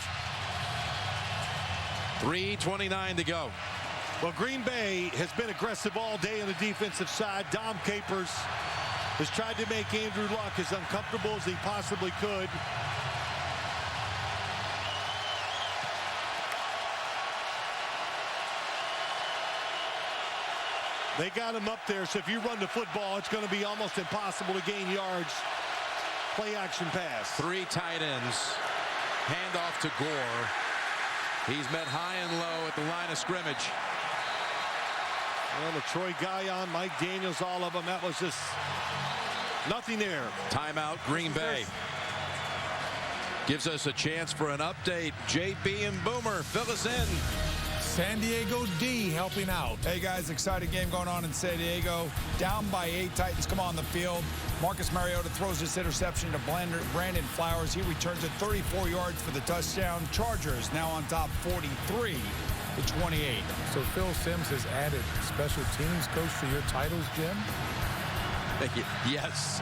3:29 to go. Well, Green Bay has been aggressive all day on the defensive side. Dom Capers has tried to make Andrew Luck as uncomfortable as he possibly could. They got him up there, so if you run the football, it's going to be almost impossible to gain yards. Play action pass. 3 tight ends. Handoff to Gore. He's met high and low at the line of scrimmage. Well, the Troy Guyon, Mike Daniels, all of them. That was just nothing there. Timeout, Green Bay. Gives us a chance for an update. JB and Boomer, fill us in. San Diego D helping out. Hey guys, exciting game going on in San Diego. Down by 8, Titans come on the field. Marcus Mariota throws this interception to Brandon Flowers. He returns it 34 yards for the touchdown. Chargers now on top 43-28. So Phil Simms has added special teams coach to your titles, Jim? Yes.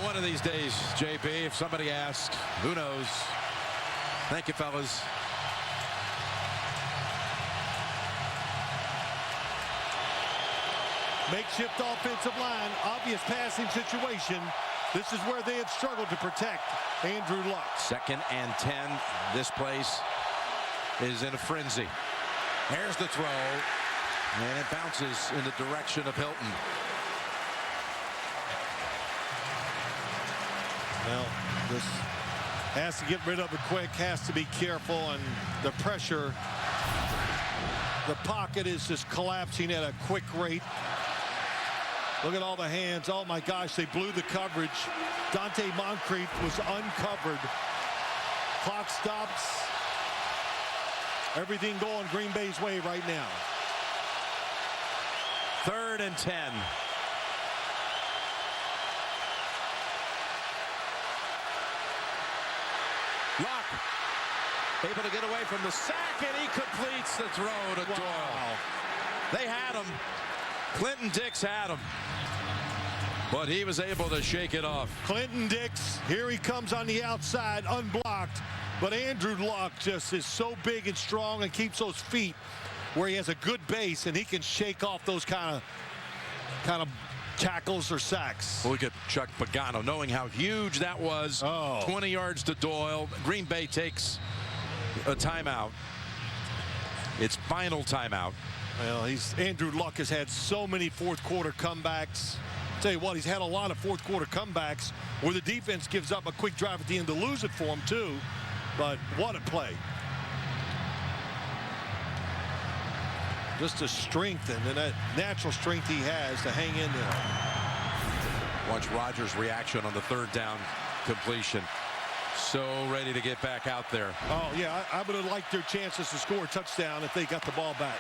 One of these days, JB, if somebody asks, who knows? Thank you, fellas. Makeshift offensive line, obvious passing situation. This is where they have struggled to protect Andrew Luck. 2nd and 10. This place is in a frenzy. There's the throw, and it bounces in the direction of Hilton. Well, this has to get rid of it quick, has to be careful, and the pressure, the pocket is just collapsing at a quick rate. Look at all the hands. Oh my gosh, they blew the coverage. Donte Moncrief was uncovered. Clock stops. Everything going Green Bay's way right now. 3rd and 10. Luck able to get away from the sack, and he completes the throw to Doyle. They had him. Clinton Dix had him, but he was able to shake it off. Clinton Dix, here he comes on the outside, unblocked. But Andrew Luck just is so big and strong and keeps those feet where he has a good base, and he can shake off those kind of tackles or sacks. Look at Chuck Pagano, knowing how huge that was. 20 yards to Doyle. Green Bay takes a timeout. It's final timeout. Well, Andrew Luck has had so many fourth-quarter comebacks. Tell you what, he's had a lot of fourth-quarter comebacks where the defense gives up a quick drive at the end to lose it for him, too. But what a play. Just the strength and that natural strength he has to hang in there. Watch Rodgers' reaction on the 3rd down completion. So ready to get back out there. Oh, yeah, I would have liked their chances to score a touchdown if they got the ball back.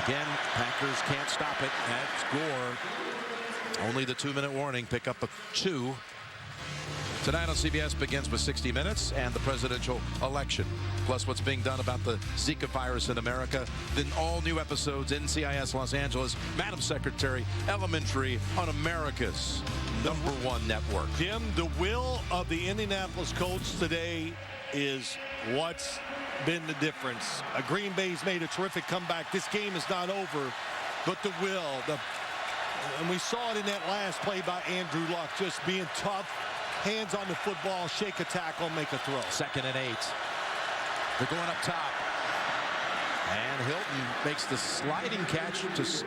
Again, Packers can't stop it. That's Gore. Only the 2-minute warning. Pick up a 2. Tonight on CBS begins with 60 Minutes and the presidential election, plus what's being done about the Zika virus in America. Then all new episodes, NCIS Los Angeles, Madam Secretary, Elementary, on America's #1 network. Jim, the will of the Indianapolis Colts today is what's been the difference. Green Bay's made a terrific comeback. This game is not over, but the will. And we saw it in that last play by Andrew Luck, just being tough. Hands on the football, shake a tackle, make a throw. 2nd and 8. They're going up top. And Hilton makes the sliding catch to,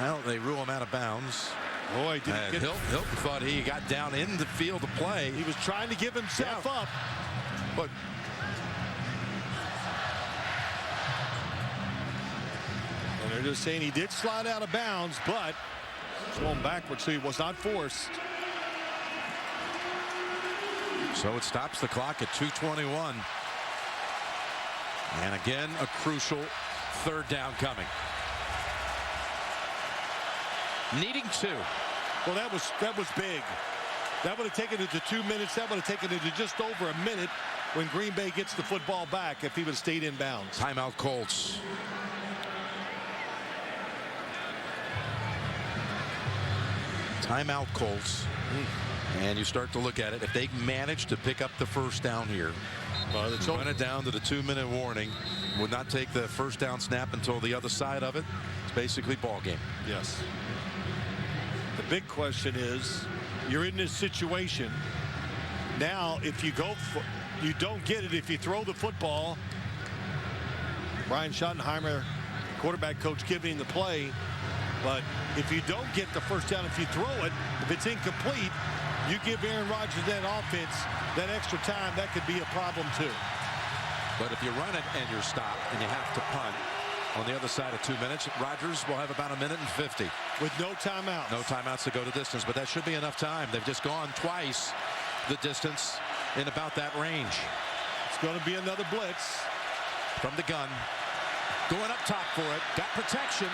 well, they rule him out of bounds. Boy, did he get Hilton thought he got down in the field of play. He was trying to give himself up. But and they're just saying he did slide out of bounds, but going backwards, so he was not forced. So it stops the clock at 2:21. And again, a crucial 3rd down coming. Needing 2. Well, that was big. That would have taken it to 2 minutes. That would have taken it to just over a minute when Green Bay gets the football back if he would have stayed in bounds. Timeout Colts. Timeout Colts. And you start to look at it. If they manage to pick up the 1st down here, run it down to the 2-minute warning, would not take the 1st down snap until the other side of it. It's basically ball game. Yes. The big question is, you're in this situation. Now, if you don't get it if you throw the football. Brian Schottenheimer, quarterback coach, giving the play. But if you don't get the 1st down, if you throw it, if it's incomplete, you give Aaron Rodgers that offense that extra time, that could be a problem too. But if you run it and you're stopped and you have to punt on the other side of 2 minutes, Rodgers will have about 1:50. With no timeouts. No timeouts to go the distance, but that should be enough time. They've just gone twice the distance in about that range. It's going to be another blitz. From the gun. Going up top for it. Got protection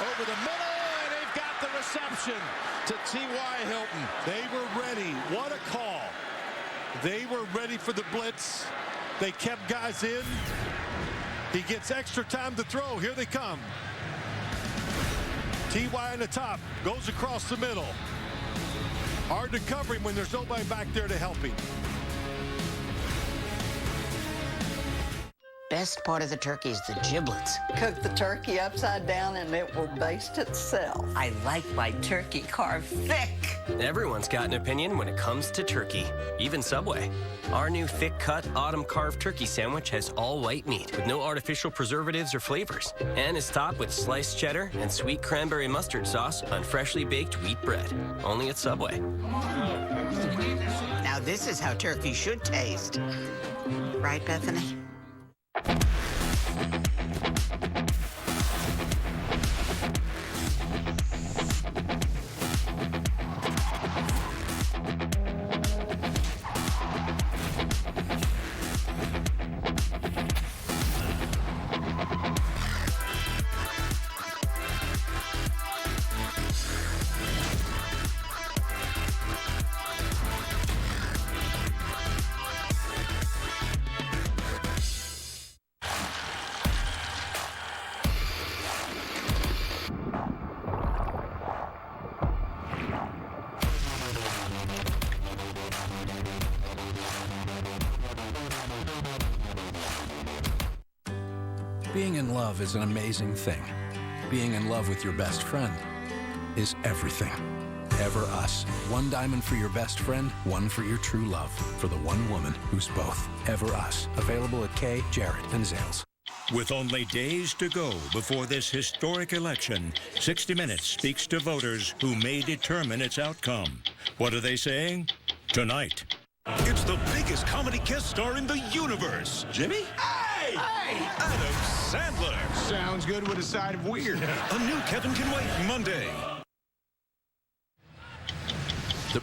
over the middle, and they've got the reception to T.Y. Hilton. They were ready. What a call. They were ready for the blitz. They kept guys in. He gets extra time to throw. Here they come. T.Y. on the top. Goes across the middle. Hard to cover him when there's nobody back there to help him. Best part of the turkey is the giblets. Cook the turkey upside down and it will baste itself. I like my turkey carved thick. Everyone's got an opinion when it comes to turkey, even Subway. Our new thick-cut autumn carved turkey sandwich has all white meat with no artificial preservatives or flavors, and is topped with sliced cheddar and sweet cranberry mustard sauce on freshly baked wheat bread. Only at Subway. Now this is how turkey should taste. Right, Bethany? Being in love is an amazing thing. Being in love with your best friend is everything. Ever Us. One diamond for your best friend, one for your true love. For the one woman who's both. Ever Us. Available at Kay, Jarrett, and Zales. With only days to go before this historic election, 60 Minutes speaks to voters who may determine its outcome. What are they saying? Tonight. It's the biggest comedy guest star in the universe. Jimmy? Hey! Hey! Adam Sandler. Sounds good with a side of weird. A new Kevin Can Wait Monday.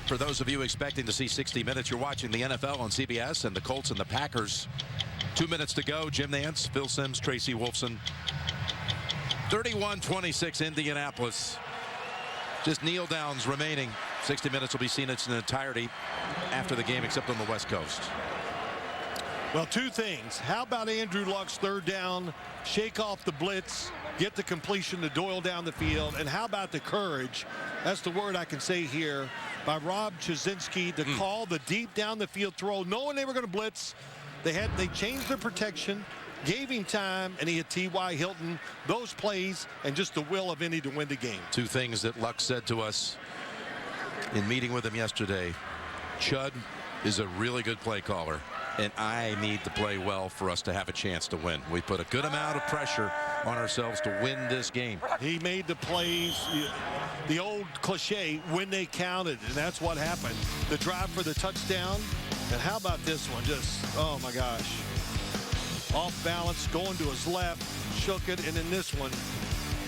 For those of you expecting to see 60 Minutes, you're watching the NFL on CBS and the Colts and the Packers. 2 minutes to go. Jim Nantz, Phil Simms, Tracy Wolfson. 31-26 Indianapolis. Just kneel downs remaining. 60 Minutes will be seen in its entirety after the game, except on the West Coast. Well, two things. How about Andrew Luck's third down, shake off the blitz, get the completion to Doyle down the field, and how about the courage, that's the word I can say here, by Rob Chudzinski to call the deep down the field throw, knowing they were going to blitz. They changed their protection, gave him time, and he had T.Y. Hilton. Those plays and just the will of Indy to win the game. Two things that Luck said to us in meeting with him yesterday. Chud is a really good play caller, and I need to play well for us to have a chance to win. We put a good amount of pressure on ourselves to win this game. He made the plays, the old cliche, when they counted, and that's what happened. The drive for the touchdown, and how about this one? Just, oh my gosh. Off balance, going to his left, shook it, and then this one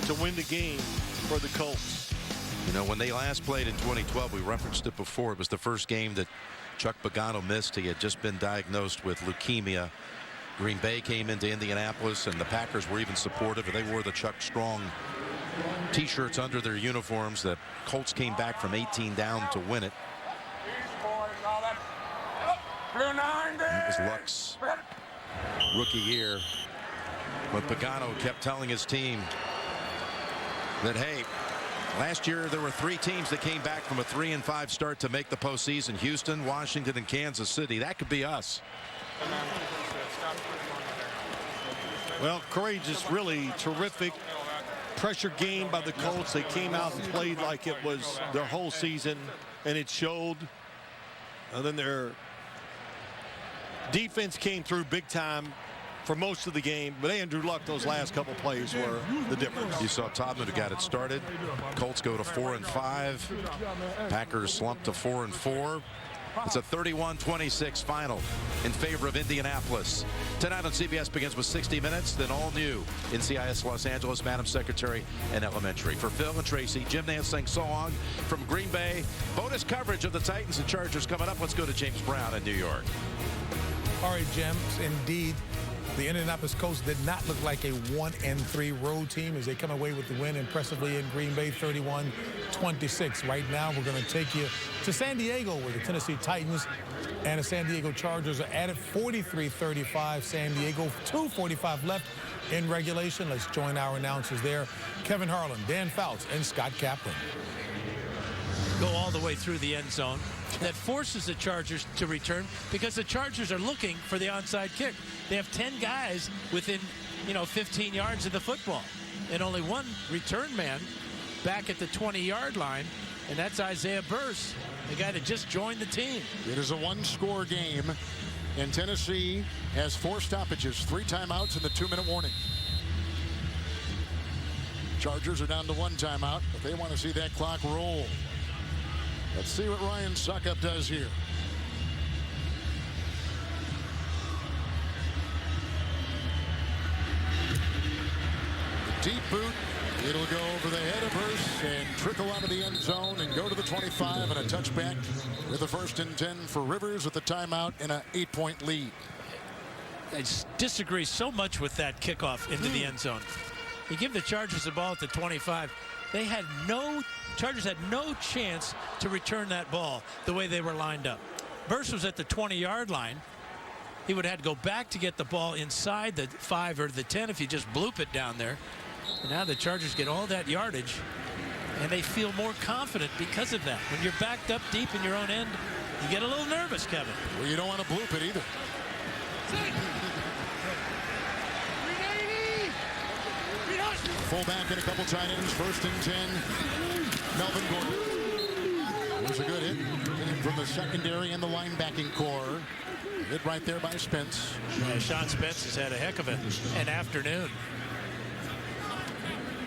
to win the game for the Colts. You know, when they last played in 2012, we referenced it before. It was the first game that Chuck Pagano missed. He had just been diagnosed with leukemia. Green Bay came into Indianapolis, and the Packers were even supportive. They wore the Chuck Strong T-shirts under their uniforms. The Colts came back from 18 down to win it. It was Luck's rookie year, but Pagano kept telling his team that, hey, last year there were 3 teams that came back from a 3-5 start to make the postseason: Houston, Washington, and Kansas City. That could be us. Well, courageous, really terrific pressure game by the Colts. They came out and played like it was their whole season, and it showed. And then their defense came through big time for most of the game, but Andrew Luck, those last couple plays were the difference. You saw Todman who got it started. Colts go to 4-5. Packers slump to 4-4. It's a 31-26 final in favor of Indianapolis. Tonight on CBS begins with 60 Minutes, then all new NCIS Los Angeles, Madam Secretary, and Elementary. For Phil and Tracy, Jim Nantz saying so long from Green Bay. Bonus coverage of the Titans and Chargers coming up. Let's go to James Brown in New York. All right, James, indeed, the Indianapolis Colts did not look like a 1-3 road team as they come away with the win impressively in Green Bay, 31-26. Right now, we're going to take you to San Diego, where the Tennessee Titans and the San Diego Chargers are at it, 43-35. San Diego, 2:45 left in regulation. Let's join our announcers there, Kevin Harlan, Dan Fouts, and Scott Kaplan. Go all the way through the end zone. That forces the Chargers to return because the Chargers are looking for the onside kick. They have 10 guys within, 15 yards of the football, and only one return man back at the 20-yard line, and that's Isaiah Burse, the guy that just joined the team. It is a one-score game, and Tennessee has 4 stoppages, 3 timeouts, and the 2-minute warning. Chargers are down to 1 timeout, but they want to see that clock roll. Let's see what Ryan Suckup does here. The deep boot. It'll go over the head of Hurst and trickle out of the end zone and go to the 25 and a touchback with the 1st and 10 for Rivers with the timeout and an 8-point lead. I disagree so much with that kickoff into the end zone. You give the Chargers the ball at the 25. Chargers had no chance to return that ball the way they were lined up. Burse was at the 20-yard line. He would have had to go back to get the ball inside the 5 or the 10 if you just bloop it down there. And now the Chargers get all that yardage, and they feel more confident because of that. When you're backed up deep in your own end, you get a little nervous, Kevin. Well, you don't want to bloop it either. Fullback and a couple tight ends. 1st and 10. Melvin Gordon. There's a good hit from the secondary and the linebacking core. Hit right there by Spence. Yeah, Sean Spence has had a heck of an afternoon.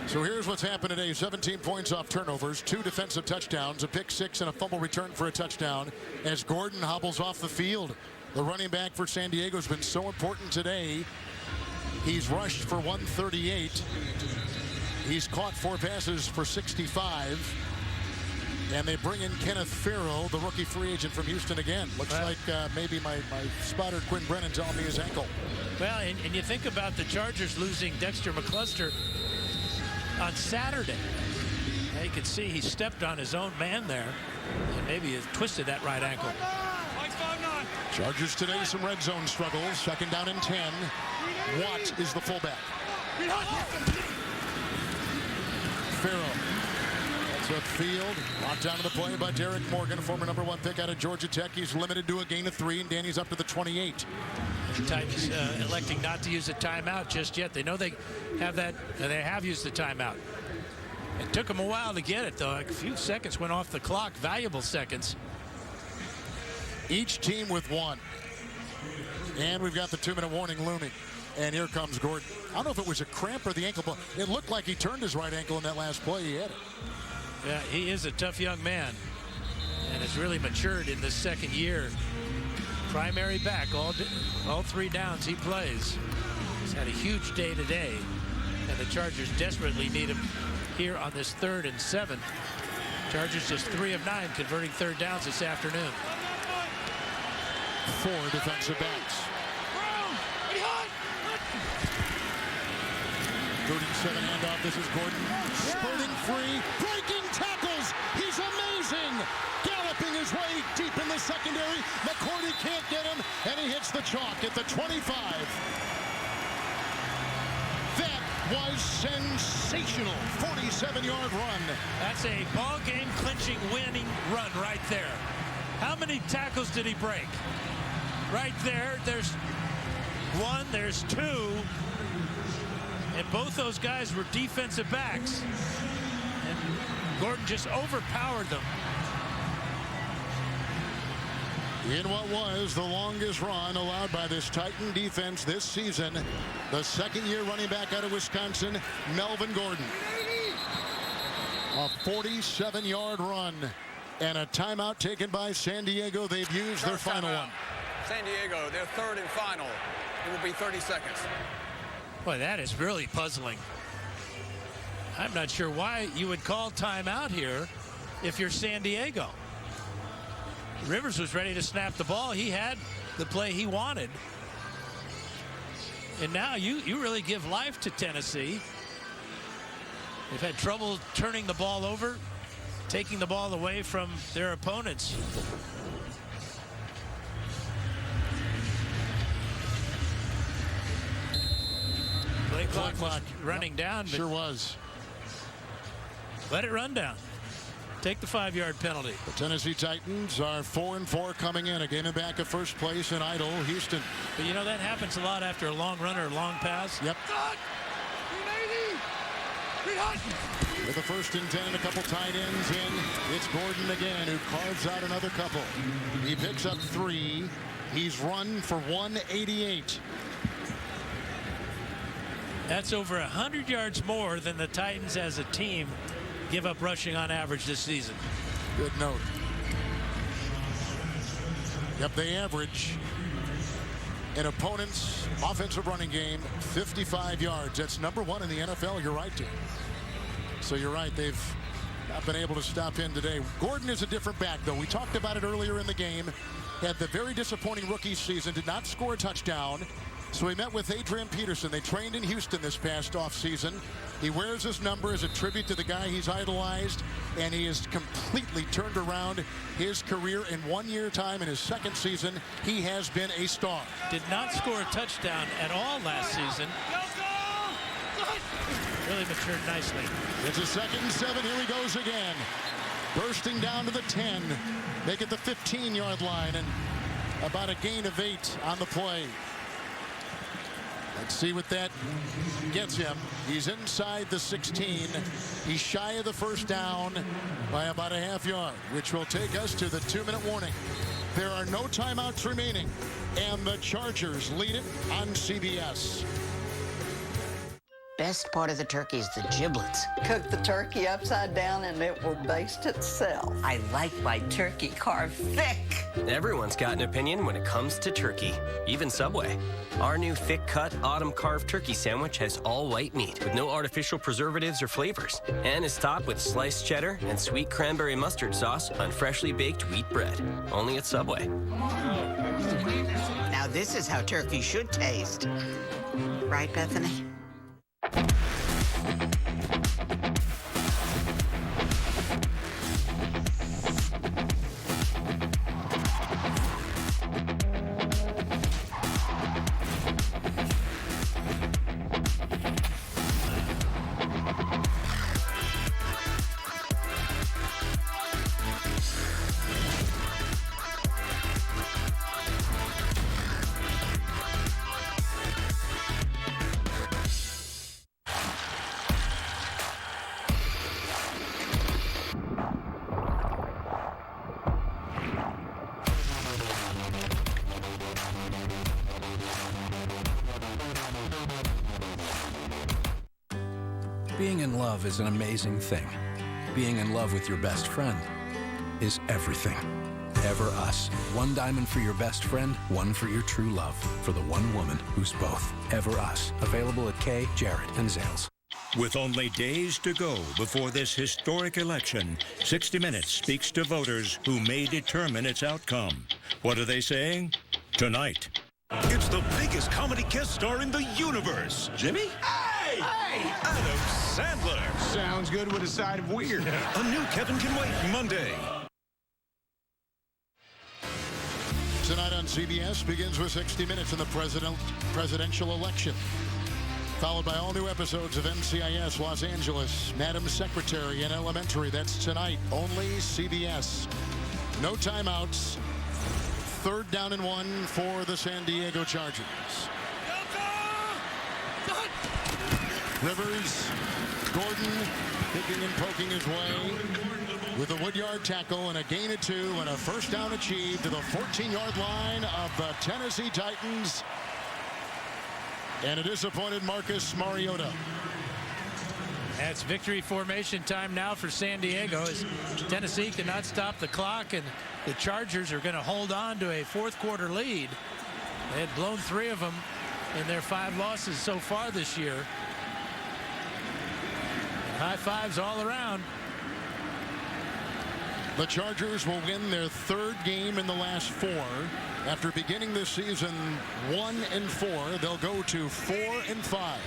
So here's what's happened today. 17 points off turnovers, 2 defensive touchdowns, a pick 6 and a fumble return for a touchdown as Gordon hobbles off the field. The running back for San Diego has been so important today. He's rushed for 138. He's caught 4 passes for 65. And they bring in Kenneth Farrell, the rookie free agent from Houston again. Looks like maybe my spotter Quinn Brennan telling me his ankle. Well, and you think about the Chargers losing Dexter McCluster on Saturday. Now you can see he stepped on his own man there, and maybe he twisted that right ankle. Chargers today, some red zone struggles. 2nd down and 10. Watt is the fullback. Farrell. That's upfield. Locked down to the play by Derek Morgan, former #1 pick out of Georgia Tech. He's limited to a gain of 3, and Danny's up to the 28. The Titans electing not to use a timeout just yet. They know they have that, and they have used the timeout. It took them a while to get it, though. Like a few seconds went off the clock, valuable seconds. Each team with 1. And we've got the 2-minute warning looming. And here comes Gordon. I don't know if it was a cramp or the ankle, but it looked like he turned his right ankle in that last play. He had it. Yeah, he is a tough young man and has really matured in this 2nd year. Primary back, all 3 downs he plays. He's had a huge day today, and the Chargers desperately need him here on this 3rd and 7. Chargers just 3 of 9 converting 3rd downs this afternoon. 4 defensive backs. 37 handoff. This is Gordon. Spurting free. Breaking tackles. He's amazing. Galloping his way deep in the secondary. McCourty can't get him, and he hits the chalk at the 25. That was sensational. 47-yard run. That's a ball game clinching winning run right there. How many tackles did he break? Right there, there's 1, there's 2. And both those guys were defensive backs. And Gordon just overpowered them. In what was the longest run allowed by this Titan defense this season, the 2nd-year running back out of Wisconsin, Melvin Gordon. A 47-yard run and a timeout taken by San Diego. They've used their final one. San Diego, their 3rd and final. It will be 30 seconds. Boy, that is really puzzling. I'm not sure why you would call timeout here if you're San Diego. Rivers was ready to snap the ball. He had the play he wanted. And now you really give life to Tennessee. They've had trouble turning the ball over, taking the ball away from their opponents. Play clock was running down. But sure was. Let it run down. Take the 5-yard penalty. The Tennessee Titans are 4-4 coming in. A game back of first place in idle Houston. But you know, that happens a lot after a long run or a long pass. Yep. With the 1st and 10 and a couple tight ends in, it's Gordon again who carves out another couple. He picks up 3. He's run for 188. That's over 100 yards more than the Titans as a team give up rushing on average this season. Good note. Yep, they average an opponent's offensive running game 55 yards. That's #1 in the NFL. You're right, Tim. So you're right. They've not been able to stop him today. Gordon is a different back, though. We talked about it earlier in the game. Had the very disappointing rookie season. Did not score a touchdown. So he met with Adrian Peterson. They trained in Houston this past offseason. He wears his number as a tribute to the guy he's idolized, and he has completely turned around his career in 1 year time. In his 2nd season, he has been a star. Did not score a touchdown at all last season. Really matured nicely. It's a 2nd and 7. Here he goes again. Bursting down to the 10. Make it the 15-yard line, and about a gain of 8 on the play. Let's see what that gets him. He's inside the 16. He's shy of the first down by about a half yard, which will take us to the 2-minute warning. There are no timeouts remaining, and the Chargers lead it on CBS. Best part of the turkey is the giblets. Cook the turkey upside down and it will baste itself. I like my turkey carved thick. Everyone's got an opinion when it comes to turkey, even Subway. Our new thick-cut autumn carved turkey sandwich has all white meat with no artificial preservatives or flavors, and is topped with sliced cheddar and sweet cranberry mustard sauce on freshly baked wheat bread. Only at Subway. Now this is how turkey should taste. Right, Bethany? Being in love is an amazing thing. Being in love with your best friend is everything. Ever Us. One diamond for your best friend, one for your true love. For the one woman who's both. Ever Us. Available at Kay, Jared, and Zales. With only days to go before this historic election, 60 Minutes speaks to voters who may determine its outcome. What are they saying? Tonight. It's the biggest comedy guest star in the universe. Jimmy? Hey! Adam Sandler. Sounds good with a side of weird. A new Kevin Can Wait Monday. Tonight on CBS begins with 60 Minutes in the presidential election, followed by all new episodes of NCIS Los Angeles, Madam Secretary, and Elementary. That's tonight, only CBS. No timeouts. 3rd down and 1 for the San Diego Chargers. Rivers, Gordon picking and poking his way with a Woodyard tackle and a gain of 2 and a first down achieved to the 14-yard line of the Tennessee Titans. And a disappointed Marcus Mariota. It's victory formation time now for San Diego as Tennessee cannot stop the clock, and the Chargers are going to hold on to a 4th quarter lead. They had blown 3 of them in their 5 losses so far this year. High fives all around. The Chargers will win their 3rd game in the last 4. After beginning this season 1-4, they'll go to 4-5.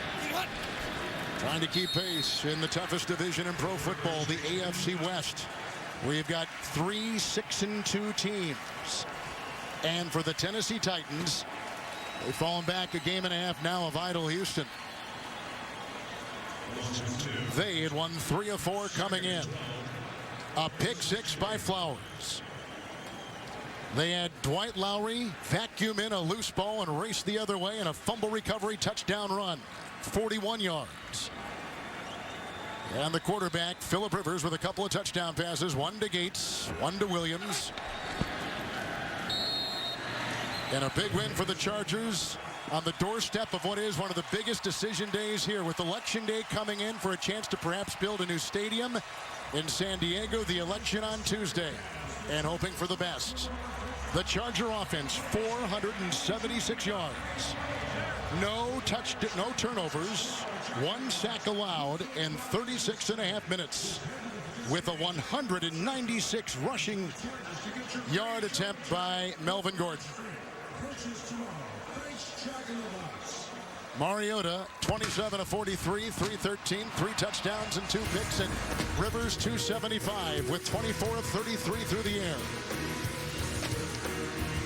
Trying to keep pace in the toughest division in pro football, the AFC West. We've got 3 6-2 teams. And for the Tennessee Titans, they've fallen back a game and a half now of idle Houston. They had won 3 of 4 coming in. A pick 6 by Flowers. They had Dwight Lowry vacuum in a loose ball and race the other way, and a fumble recovery touchdown run. 41 yards. And the quarterback, Phillip Rivers, with a couple of touchdown passes. 1 to Gates, 1 to Williams. And a big win for the Chargers on the doorstep of what is one of the biggest decision days here, with Election Day coming in for a chance to perhaps build a new stadium in San Diego. The election on Tuesday, and hoping for the best. The Charger offense, 476 yards. No turnovers, 1 sack allowed in 36.5 minutes, with a 196 rushing yard attempt by Melvin Gordon. Mariota, 27 of 43, 313, 3 touchdowns and 2 picks, and Rivers 275 with 24 of 33 through the air.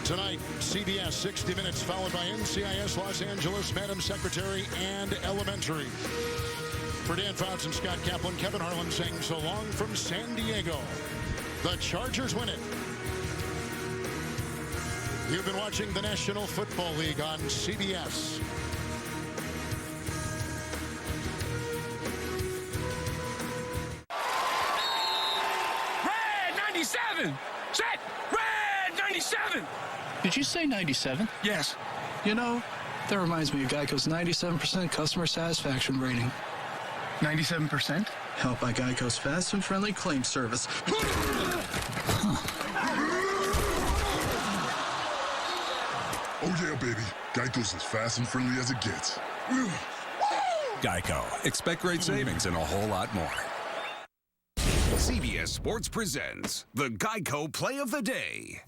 Tonight, CBS 60 Minutes, followed by NCIS Los Angeles, Madam Secretary, and Elementary. For Dan Fouts and Scott Kaplan, Kevin Harlan saying so long from San Diego. The Chargers win it. You've been watching the National Football League on CBS. 97! Set! Red 97! Did you say 97? Yes. You know, that reminds me of Geico's 97% customer satisfaction rating. 97%? Helped by Geico's fast and friendly claim service. Oh yeah, baby. Geico's as fast and friendly as it gets. Geico. Expect great savings and a whole lot more. CBS Sports presents the Geico Play of the Day.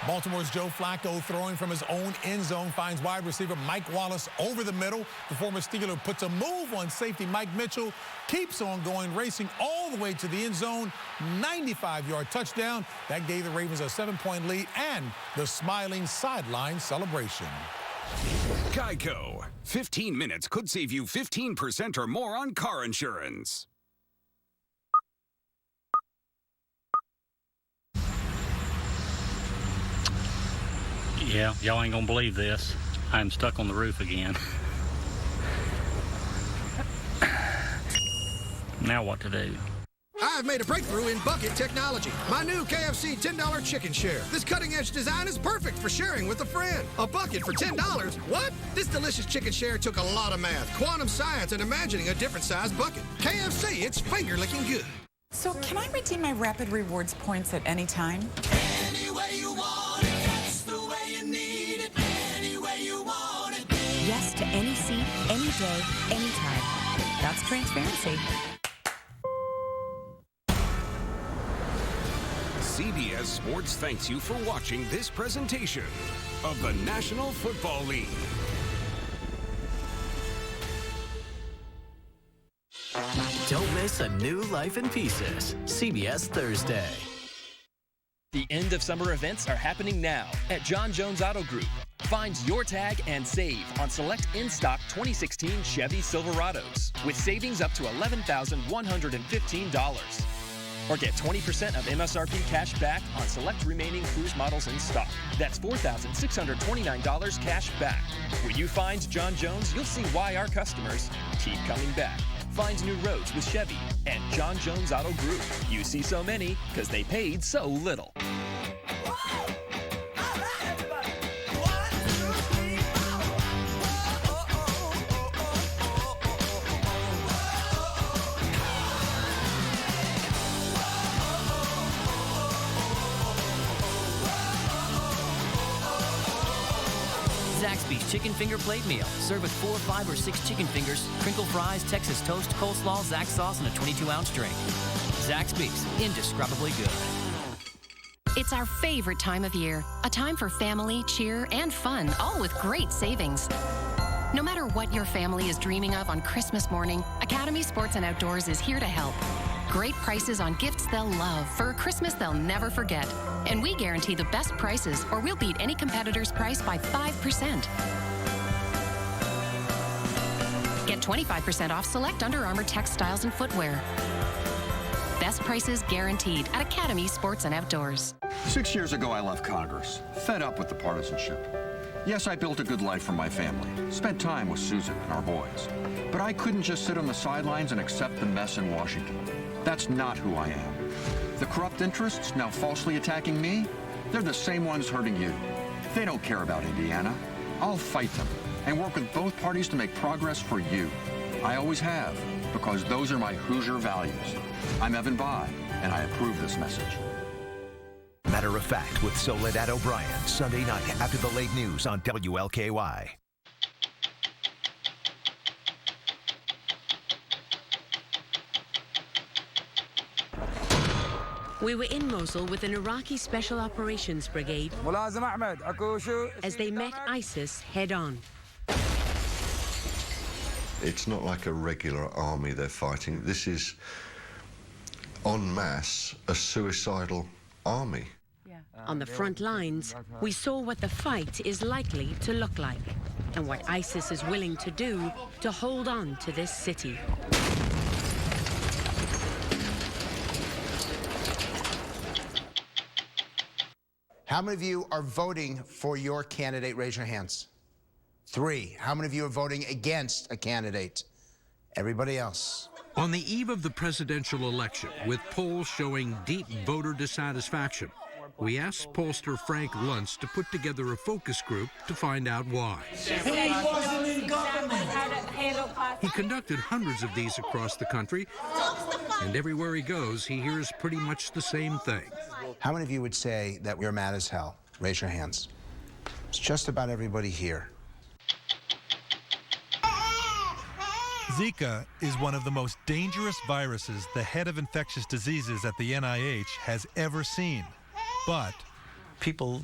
Baltimore's Joe Flacco throwing from his own end zone finds wide receiver Mike Wallace over the middle. The former Steeler puts a move on safety Mike Mitchell, keeps on going, racing all the way to the end zone. 95-yard touchdown. That gave the Ravens a 7-point lead and the smiling sideline celebration. Geico. 15 minutes could save you 15% or more on car insurance. Yeah, y'all ain't gonna believe this. I'm stuck on the roof again. Now what to do? I've made a breakthrough in bucket technology. My new KFC $10 chicken share. This cutting-edge design is perfect for sharing with a friend. A bucket for $10? What? This delicious chicken share took a lot of math, quantum science, and imagining a different size bucket. KFC, it's finger-licking good. So can I redeem my Rapid Rewards points at any time? Any way you want it, that's the way you need it. Any way you want it. Yes to any seat, any day, anytime. That's transparency. CBS Sports thanks you for watching this presentation of the National Football League. Don't miss A New Life in Pieces, CBS Thursday. The end of summer events are happening now at John Jones Auto Group. Find your tag and save on select in-stock 2016 Chevy Silverados with savings up to $11,115. Or get 20% of MSRP cash back on select remaining Cruise models in stock. That's $4,629 cash back. When you find John Jones, you'll see why our customers keep coming back. Find new roads with Chevy and John Jones Auto Group. You see so many because they paid so little. Zaxby's Chicken Finger Plate Meal. Serve with 4, 5, or 6 chicken fingers, crinkle fries, Texas toast, coleslaw, Zax sauce, and a 22-ounce drink. Zaxby's, indescribably good. It's our favorite time of year. A time for family, cheer, and fun, all with great savings. No matter what your family is dreaming of on Christmas morning, Academy Sports and Outdoors is here to help. Great prices on gifts they'll love for a Christmas they'll never forget. And we guarantee the best prices, or we'll beat any competitor's price by 5%. Get 25% off select Under Armour textiles and footwear. Best prices guaranteed at Academy Sports and Outdoors. 6 years ago, I left Congress, fed up with the partisanship. Yes, I built a good life for my family, spent time with Susan and our boys. But I couldn't just sit on the sidelines and accept the mess in Washington. That's not who I am. The corrupt interests now falsely attacking me, they're the same ones hurting you. They don't care about Indiana. I'll fight them and work with both parties to make progress for you. I always have, because those are my Hoosier values. I'm Evan Bayh, and I approve this message. Matter of Fact with Soledad O'Brien, Sunday night after the late news on WLKY. We were in Mosul with an Iraqi Special Operations Brigade as they met ISIS head-on. It's not like a regular army they're fighting. This is, en masse, a suicidal army. On the front lines, we saw what the fight is likely to look like and what ISIS is willing to do to hold on to this city. How many of you are voting for your candidate? Raise your hands. 3. How many of you are voting against a candidate? Everybody else. On the eve of the presidential election, with polls showing deep voter dissatisfaction, we asked pollster Frank Luntz to put together a focus group to find out why. He wasn't in government. He conducted hundreds of these across the country, and everywhere he goes, he hears pretty much the same thing. How many of you would say that we're mad as hell? Raise your hands. It's just about everybody here. Zika is one of the most dangerous viruses the head of infectious diseases at the NIH has ever seen. But people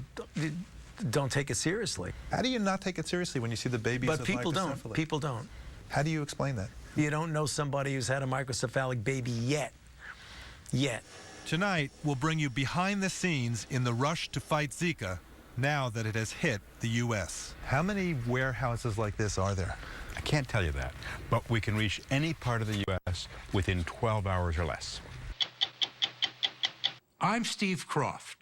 don't take it seriously. How do you not take it seriously when you see the babies But with people don't. microcephaly? People don't. How do you explain that? You don't know somebody who's had a microcephalic baby yet. Yet. Tonight, we'll bring you behind the scenes in the rush to fight Zika now that it has hit the U.S. How many warehouses like this are there? I can't tell you that, but we can reach any part of the U.S. within 12 hours or less. I'm Steve Croft.